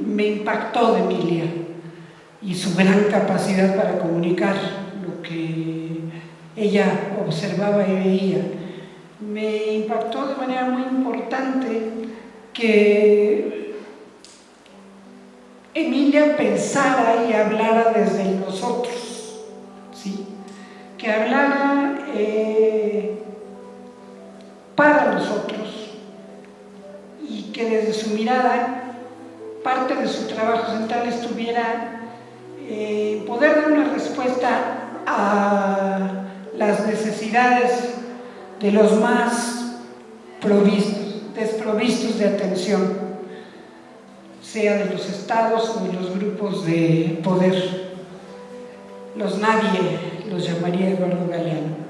me impactó de Emilia y su gran capacidad para comunicar lo que ella observaba y veía. Me impactó de manera muy importante que Emilia pensara y hablara desde el nosotros, ¿sí? Que hablara para nosotros y que desde su mirada parte de su trabajo central estuviera poder dar una respuesta a las necesidades de los más desprovistos de atención, sea de los estados o de los grupos de poder. Los nadie los llamaría Eduardo Galeano.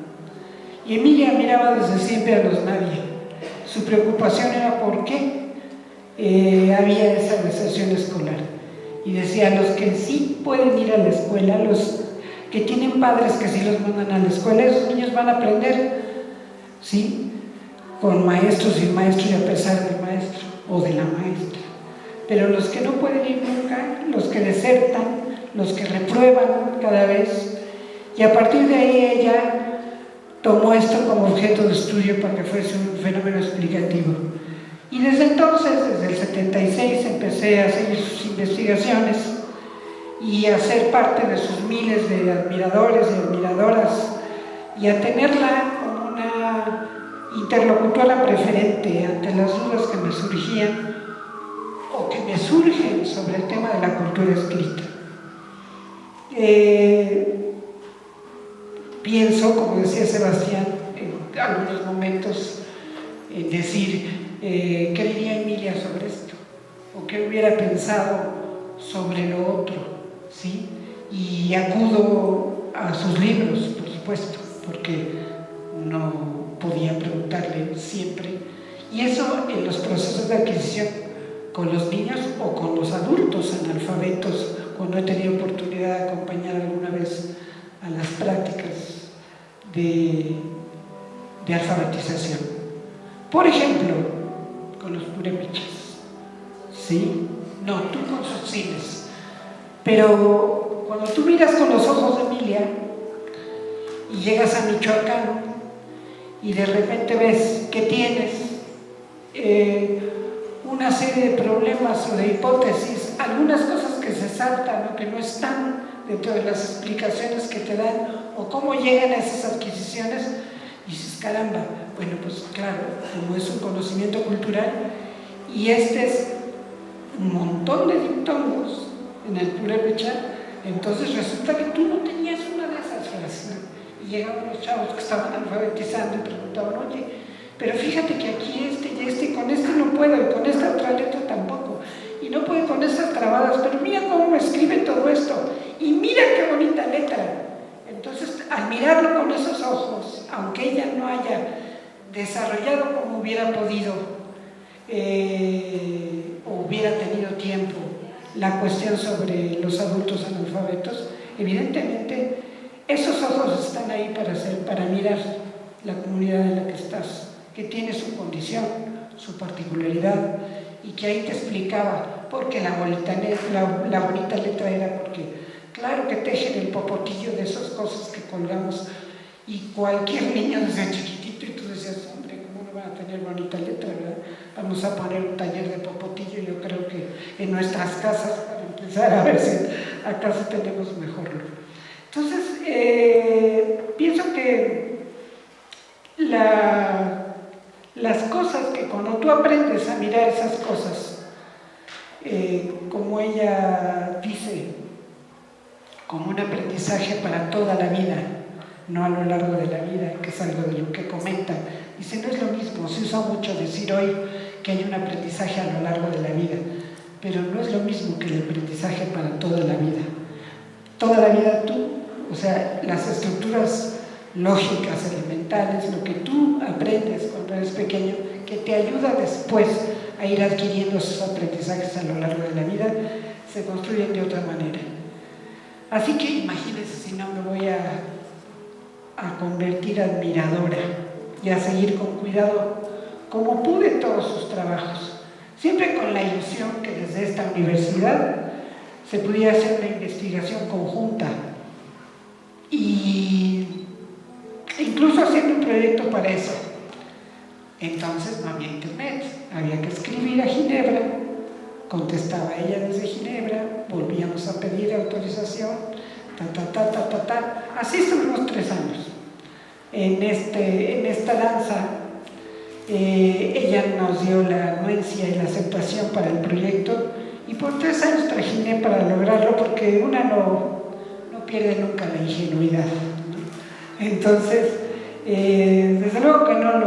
Y Emilia miraba desde siempre a los nadie. Su preocupación era por qué había esa deserción escolar. Y decía, los que sí pueden ir a la escuela, los que tienen padres que sí los mandan a la escuela, esos niños van a aprender, ¿sí? Con maestros y maestros y a pesar del maestro o de la maestra. Pero los que no pueden ir nunca, los que desertan, los que reprueban cada vez, y a partir de ahí ella tomó esto como objeto de estudio para que fuese un fenómeno explicativo. Y desde entonces, desde el 76, empecé a seguir sus investigaciones y a ser parte de sus miles de admiradores y admiradoras y a tenerla como una interlocutora preferente ante las dudas que me surgían o que me surgen sobre el tema de la cultura escrita. Pienso, como decía Sebastián, en algunos momentos, en decir qué diría Emilia sobre esto o qué hubiera pensado sobre lo otro, ¿sí? Y acudo a sus libros, por supuesto, porque no podía preguntarle siempre, y eso en los procesos de adquisición con los niños o con los adultos analfabetos, cuando he tenido oportunidad de acompañar alguna vez a las prácticas de alfabetización. Por ejemplo, con los purépechas, ¿sí? No, tú con sus siles. Pero cuando tú miras con los ojos de Emilia y llegas a Michoacán y de repente ves que tienes una serie de problemas o de hipótesis, algunas cosas que se saltan o que no están dentro de las explicaciones que te dan o cómo llegan a esas adquisiciones, y dices, caramba, bueno, pues claro, como es un conocimiento cultural y este es un montón de diptongos en el purépecha, entonces resulta que tú no tenías una de esas frases Y llegaban los chavos que estaban alfabetizando y preguntaban, oye, pero fíjate que aquí y con este no puedo, y con esta otra letra tampoco, y no puedo con estas trabadas, pero mira cómo me escribe todo esto, y mira qué bonita letra. Entonces, al mirarlo con esos ojos, aunque ella no haya desarrollado como hubiera podido, o hubiera tenido tiempo, la cuestión sobre los adultos analfabetos, evidentemente esos ojos están ahí para mirar la comunidad en la que estás, que tiene su condición, su particularidad, y que ahí te explicaba por qué la bonita letra era porque, claro que tejen el popotillo de esas cosas que colgamos, y cualquier niño desde chiquitito, y tú decías, hombre, ¿cómo no van a tener bonita letra, verdad? Vamos a poner un taller de popotillo, yo creo que en nuestras casas, para empezar a ver si acaso tenemos mejor luz. Entonces, pienso que las cosas que cuando tú aprendes a mirar esas cosas, como ella dice, como un aprendizaje para toda la vida, no a lo largo de la vida, que es algo de lo que comenta. Dice, no es lo mismo, se usa mucho decir hoy que hay un aprendizaje a lo largo de la vida, pero no es lo mismo que el aprendizaje para toda la vida. Toda la vida tú, o sea, las estructuras lógicas, elementales, lo que tú aprendes cuando eres pequeño, que te ayuda después a ir adquiriendo esos aprendizajes a lo largo de la vida, se construyen de otra manera. Así que imagínense si no me voy a convertir admiradora y a seguir con cuidado, como pude, todos sus trabajos, siempre con la ilusión que desde esta universidad se pudiera hacer una investigación conjunta y incluso haciendo un proyecto para eso. Entonces no había internet, había que escribir a Ginebra, contestaba ella desde Ginebra, volvíamos a pedir autorización, así estuvimos 3 años en esta danza. Ella nos dio la anuencia y la aceptación para el proyecto, y por 3 años trajiné para lograrlo, porque una no pierde nunca la ingenuidad, ¿no? Entonces, desde luego que no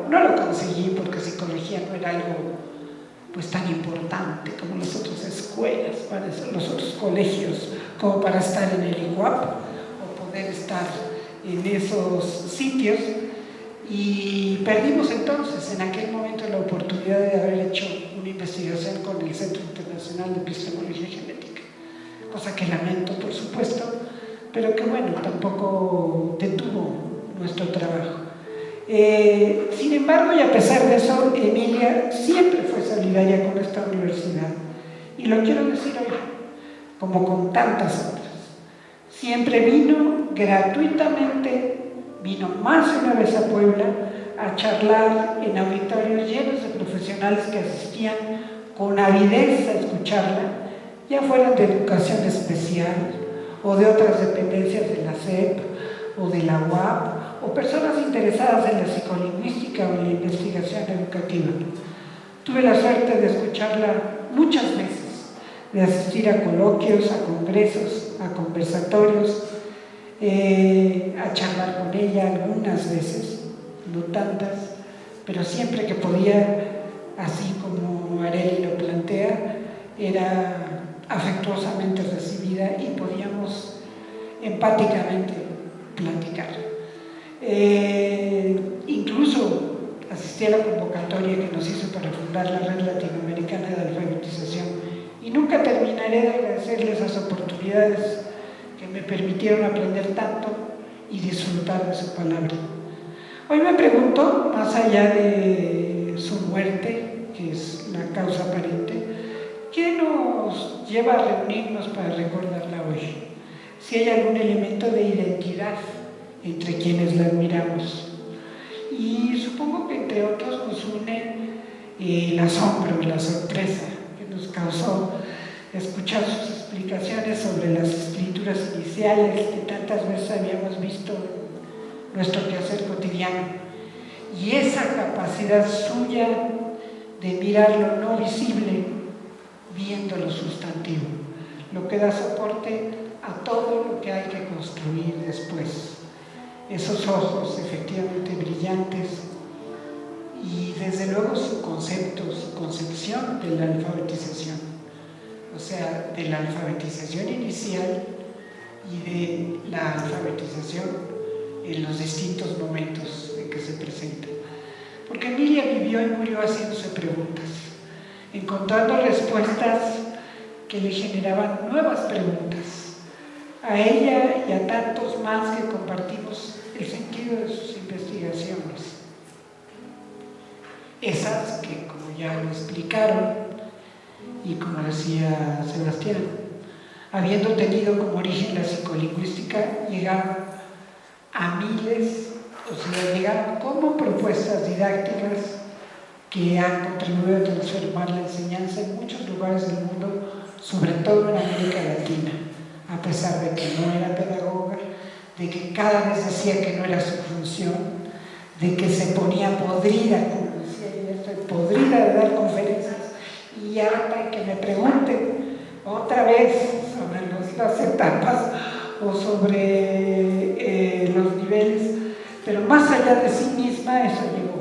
lo conseguí, porque psicología no era algo pues tan importante como las otras escuelas, los otros colegios, como para estar en el IGUAP o poder estar en esos sitios. Y perdimos entonces en aquel momento la oportunidad de haber hecho una investigación con el Centro Internacional de Epistemología Genética, cosa que lamento, por supuesto, pero que bueno, tampoco detuvo nuestro trabajo. Sin embargo, y a pesar de eso, Emilia siempre fue solidaria con esta universidad, y lo quiero decir hoy, como con tantas otras. Siempre vino gratuitamente, vino más de una vez a Puebla a charlar en auditorios llenos de profesionales que asistían con avidez a escucharla, ya fueran de educación especial o de otras dependencias de la SEP o de la UAP, o personas interesadas en la psicolingüística o en la investigación educativa. Tuve la suerte de escucharla muchas veces, de asistir a coloquios, a congresos, a conversatorios, a charlar con ella algunas veces, no tantas, pero siempre que podía, así como Areli lo plantea, era afectuosamente recibida y podíamos empáticamente platicar. Incluso asistí a la convocatoria que nos hizo para fundar la Red Latinoamericana de Alfabetización, y nunca terminaré de agradecerle esas oportunidades que me permitieron aprender tanto y disfrutar de su palabra. Hoy me pregunto, más allá de su muerte, que es la causa aparente, ¿qué nos lleva a reunirnos para recordarla hoy? Si hay algún elemento de identidad entre quienes la admiramos. Y supongo que entre otros nos une el asombro y la sorpresa que nos causó escuchar sus explicaciones sobre las escrituras iniciales que tantas veces habíamos visto en nuestro quehacer cotidiano, y esa capacidad suya de mirar lo no visible viendo lo sustantivo, lo que da soporte a todo lo que hay que construir después. esos ojos efectivamente brillantes y desde luego su concepto, su concepción de la alfabetización, o sea, de la alfabetización inicial y de la alfabetización en los distintos momentos en que se presenta. Porque Emilia vivió y murió haciéndose preguntas, encontrando respuestas que le generaban nuevas preguntas. A ella y a tantos más que compartimos el sentido de sus investigaciones. Esas que, como ya lo explicaron, y como decía Sebastián, habiendo tenido como origen la psicolingüística, llegaron a miles, o sea, llegaron como propuestas didácticas que han contribuido a transformar la enseñanza en muchos lugares del mundo, sobre todo en América Latina, a pesar de que no era pedagoga, de que cada vez decía que no era su función, de que se ponía podrida, como decía yo, estoy podrida de dar conferencias y harta y que me pregunten otra vez sobre las etapas o sobre los niveles, pero más allá de sí misma eso llegó.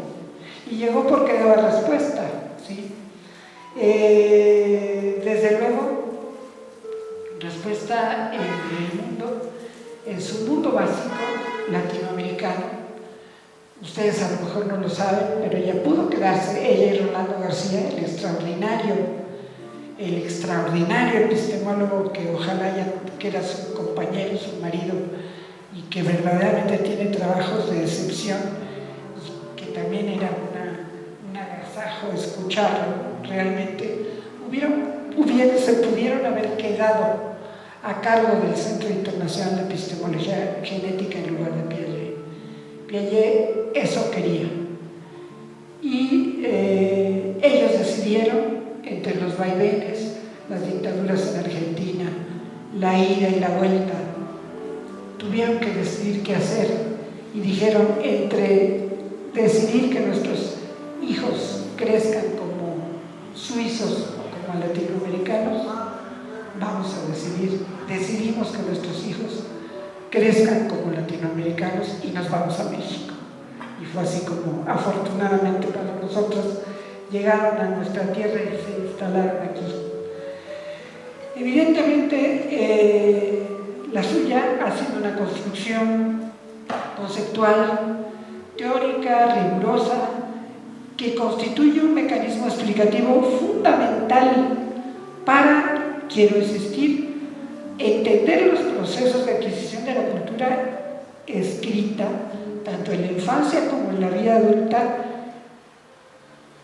Y llegó porque daba respuesta, ¿sí? Desde luego, respuesta en el mundo, en su mundo básico latinoamericano. Ustedes a lo mejor no lo saben, pero ella pudo quedarse, ella y Rolando García, el extraordinario epistemólogo que ojalá ya que era su compañero, su marido, y que verdaderamente tiene trabajos de excepción, y que también era un agasajo escucharlo realmente, se pudieron haber quedado a cargo del Centro Internacional de Epistemología Genética en lugar de Piaget. Piaget eso quería. Y ellos decidieron, entre los vaivenes, las dictaduras en Argentina, la ida y la vuelta, tuvieron que decidir qué hacer y dijeron, entre decidir que nuestros hijos crezcan como suizos o como latinoamericanos, vamos a decidimos que nuestros hijos crezcan como latinoamericanos y nos vamos a México. Y fue así como, afortunadamente para nosotros, llegaron a nuestra tierra y se instalaron aquí. Evidentemente, la suya ha sido una construcción conceptual, teórica, rigurosa, que constituye un mecanismo explicativo fundamental para, quiero insistir, entender los procesos de adquisición de la cultura escrita, tanto en la infancia como en la vida adulta,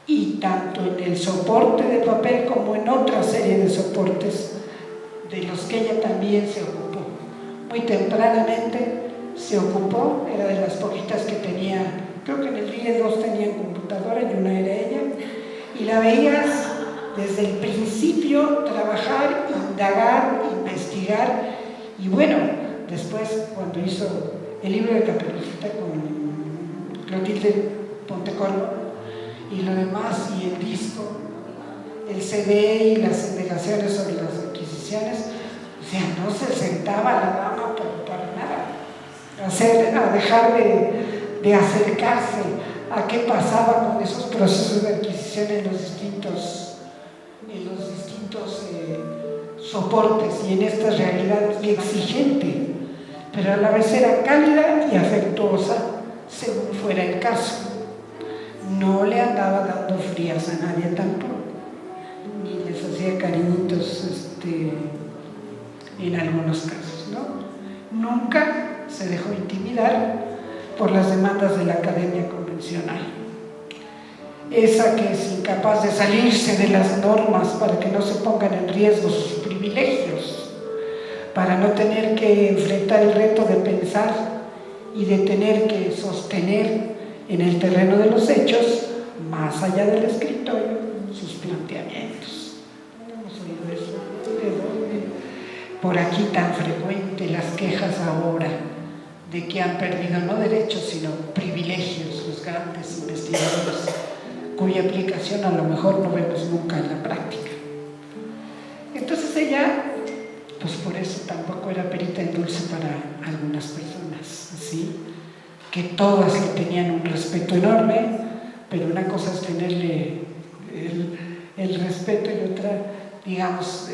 y tanto en el soporte de papel como en otra serie de soportes de los que ella también se ocupó. Muy tempranamente se ocupó, era de las poquitas que tenía, creo que en el IE 2 tenían computadora y una era ella, y la veías desde el principio trabajar, indagar, investigar, y bueno, después cuando hizo el libro de Caperucita con Clotilde Pontecorvo y lo demás, y el disco, el CD y las indagaciones sobre las adquisiciones, o sea, no se sentaba la dama para nada, a dejar de acercarse a qué pasaba con esos procesos de adquisición en los distintos soportes y en estas realidades, y exigente, pero a la vez era cálida y afectuosa según fuera el caso. No le andaba dando frías a nadie tampoco, ni les hacía cariñitos en algunos casos, ¿no? Nunca se dejó intimidar por las demandas de la academia convencional. Esa que es incapaz de salirse de las normas para que no se pongan en riesgo sus privilegios, para no tener que enfrentar el reto de pensar y de tener que sostener en el terreno de los hechos, más allá del escritorio, sus planteamientos. ¿No hemos oído eso? ¿De dónde? Por aquí tan frecuente las quejas ahora de que han perdido no derechos sino privilegios los grandes investigadores, cuya aplicación a lo mejor no vemos nunca en la práctica. Entonces ella, pues por eso tampoco era perita en dulce para algunas personas, ¿sí? que todas le tenían un respeto enorme, pero una cosa es tenerle el respeto y otra, digamos,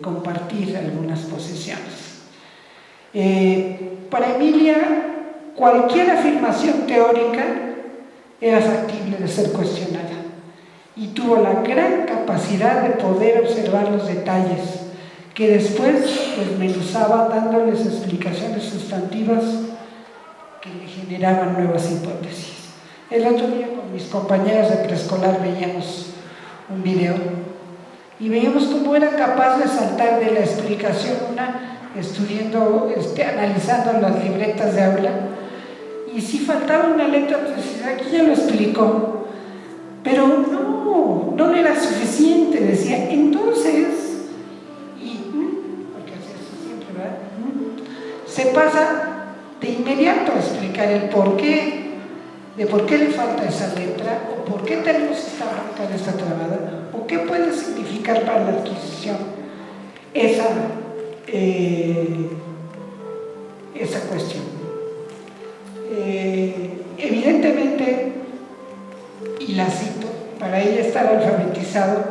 compartir algunas posiciones. Para Emilia, cualquier afirmación teórica era factible de ser cuestionada y tuvo la gran capacidad de poder observar los detalles que después desmenuzaba dándoles explicaciones sustantivas que le generaban nuevas hipótesis. El otro día con mis compañeras de preescolar veíamos un video y veíamos cómo era capaz de saltar de la explicación una analizando las libretas de aula, y si faltaba una letra, pues aquí ya lo explicó, pero no era suficiente, decía, entonces, porque así es siempre, ¿verdad? Se pasa de inmediato a explicar el porqué, de por qué le falta esa letra, o por qué tenemos esta bronca de esta trabada, o qué puede significar para la adquisición esa cuestión. Evidentemente, y la cito, para ella estar alfabetizado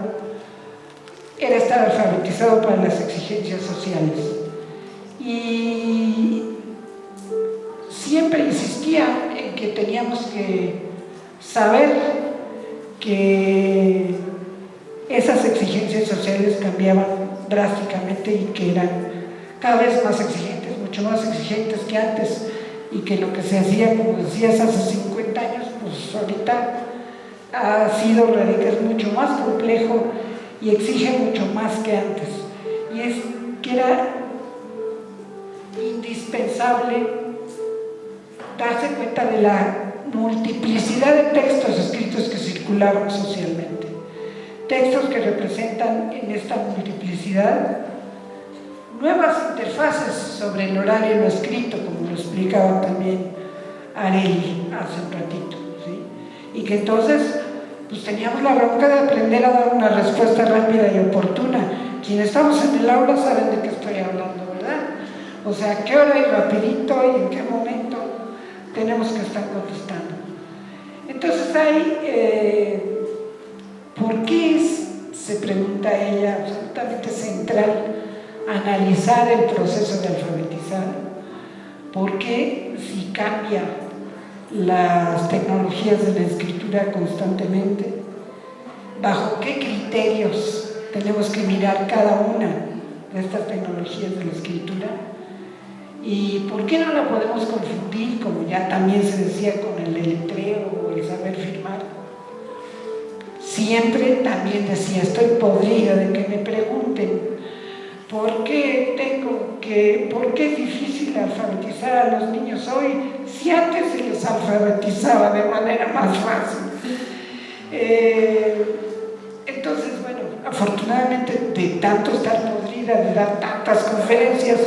era estar alfabetizado para las exigencias sociales, y siempre insistía en que teníamos que saber que esas exigencias sociales cambiaban drásticamente y que eran cada vez más exigentes, mucho más exigentes que antes, y que lo que se hacía, como decías, hace 50 años, pues ahorita ha sido radicalmente mucho más complejo y exige mucho más que antes. Y es que era indispensable darse cuenta de la multiplicidad de textos escritos que circulaban socialmente. Textos que representan en esta multiplicidad nuevas interfaces sobre el oral y lo escrito, como lo explicaba también Arely hace un ratito, ¿sí? Y que entonces pues teníamos la bronca de aprender a dar una respuesta rápida y oportuna. Quienes estamos en el aula saben de qué estoy hablando, ¿verdad? O sea, a qué hora y rapidito y en qué momento tenemos que estar contestando. Entonces hay, ¿por qué se pregunta ella, absolutamente central, analizar el proceso de alfabetizar? ¿Por qué, si cambia las tecnologías de la escritura constantemente, bajo qué criterios tenemos que mirar cada una de estas tecnologías de la escritura? ¿Y por qué no la podemos confundir, como ya también se decía, con el deletreo o el saber firmar? Siempre también decía, estoy podrida de que me pregunten ¿por qué es difícil alfabetizar a los niños hoy si antes se les alfabetizaba de manera más fácil? Entonces, bueno, afortunadamente de tanto estar podrida, de dar tantas conferencias,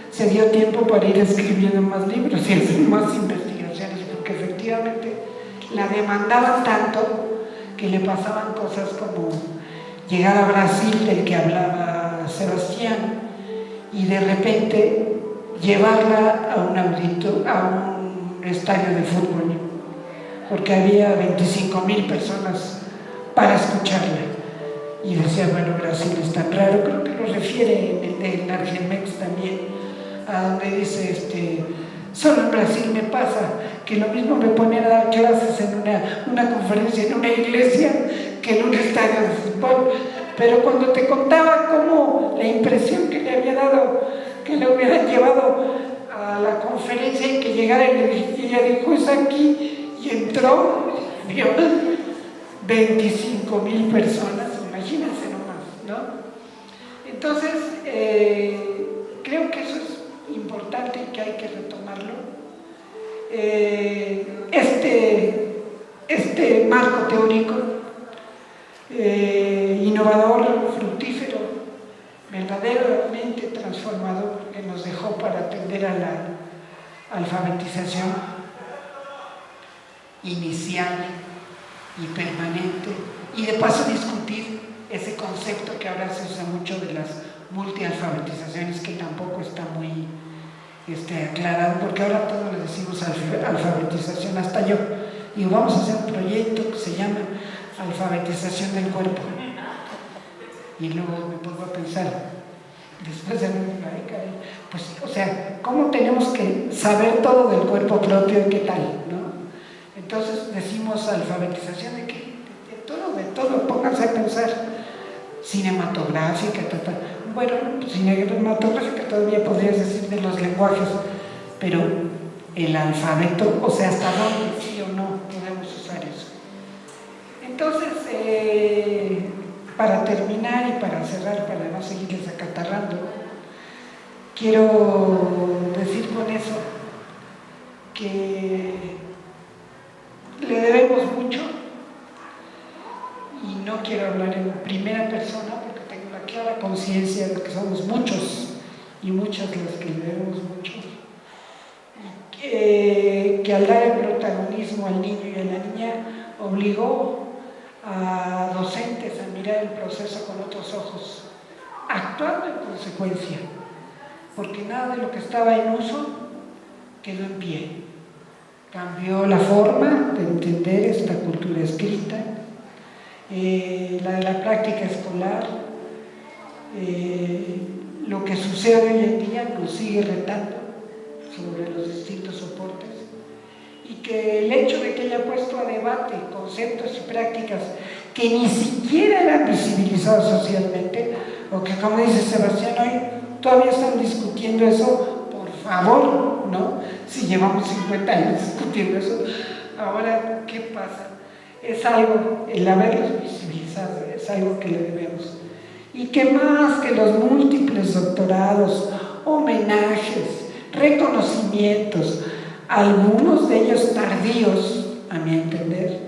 se dio tiempo para ir escribiendo más libros y hacer más investigaciones, porque efectivamente la demandaban tanto que le pasaban cosas como llegar a Brasil, del que hablaba Sebastián, y de repente llevarla a un estadio de fútbol, porque había 25,000 personas para escucharla. Y decía, bueno, Brasil es tan raro, creo que lo refiere en Argenmex también, a donde dice, solo en Brasil me pasa que lo mismo me ponen a dar clases en una conferencia en una iglesia que en un estadio de fútbol. Pero cuando te contaba cómo la impresión que le había dado, que le hubieran llevado a la conferencia y que llegara y ella dijo, es aquí, y entró, vio 25,000 personas, imagínense nomás, ¿no? Entonces, creo que eso es importante y que hay que retomarlo. Este marco teórico innovador, fructífero, verdaderamente transformador, que nos dejó para atender a la alfabetización inicial y permanente, y de paso discutir ese concepto que ahora se usa mucho de las multialfabetizaciones, que tampoco está muy aclarado, porque ahora todos le decimos alfabetización, hasta yo. Y vamos a hacer un proyecto que se llama alfabetización del cuerpo. Y luego me pongo a pensar, después de pues, o sea, ¿cómo tenemos que saber todo del cuerpo propio y qué tal, ¿no? Entonces decimos alfabetización de qué, de todo, pónganse a pensar, cinematográfica, bueno, cinematográfica todavía podrías decir de los lenguajes, pero el alfabeto, o sea, hasta dónde sí o no podemos usar eso. Entonces, para terminar y para cerrar, para no seguirles acatarrando, quiero decir con eso que le debemos mucho, y no quiero hablar en primera persona porque tengo la clara conciencia de que somos muchos y muchas las que le debemos mucho, y que al dar el protagonismo al niño y a la niña obligó a docentes a mirar el proceso con otros ojos, actuando en consecuencia, porque nada de lo que estaba en uso quedó en pie. Cambió la forma de entender esta cultura escrita, la de la práctica escolar, lo que sucede hoy en día nos sigue retando sobre los distintos soportes, y que el hecho de que haya puesto a debate conceptos y prácticas que ni siquiera eran visibilizados socialmente, o que, como dice Sebastián, hoy todavía están discutiendo eso, por favor, ¿no? Si llevamos 50 años discutiendo eso, ahora, ¿qué pasa? Es algo, el haberlos visibilizado, es algo que le debemos. Y que más que los múltiples doctorados, homenajes, reconocimientos, algunos de ellos tardíos, a mi entender,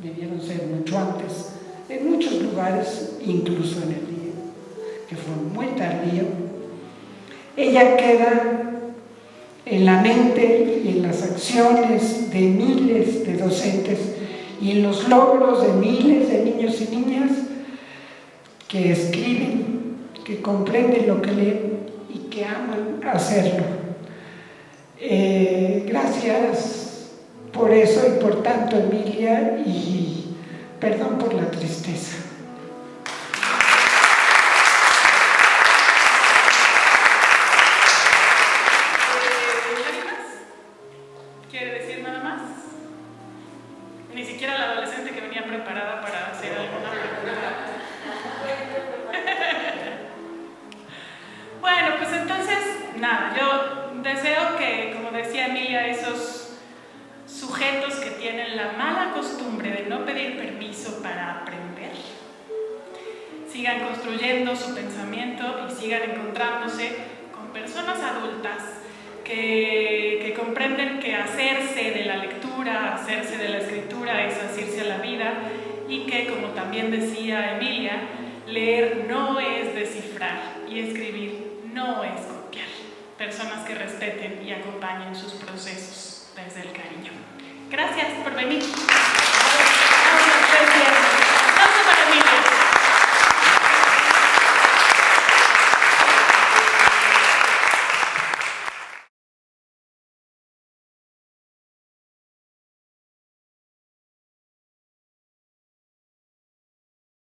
debieron ser mucho antes, en muchos lugares, incluso en el día, que fue muy tardío, ella queda en la mente y en las acciones de miles de docentes y en los logros de miles de niños y niñas que escriben, que comprenden lo que leen y que aman hacerlo. Gracias por eso y por tanto, Emilia, y perdón por la tristeza. ¿Quiere decir nada más? Ni siquiera la adolescente que venía preparada para hacer alguna pregunta. Bueno, pues entonces, nada, yo deseo que, como decía Emilia, esos sujetos que tienen la mala costumbre de no pedir permiso para aprender, sigan construyendo su pensamiento y sigan encontrándose con personas adultas que comprenden que hacerse de la lectura, hacerse de la escritura es asirse a la vida, y que, como también decía Emilia, leer no es descifrar y escribir no es copiar. Personas que respeten y acompañen sus procesos desde el cariño. Gracias por venir.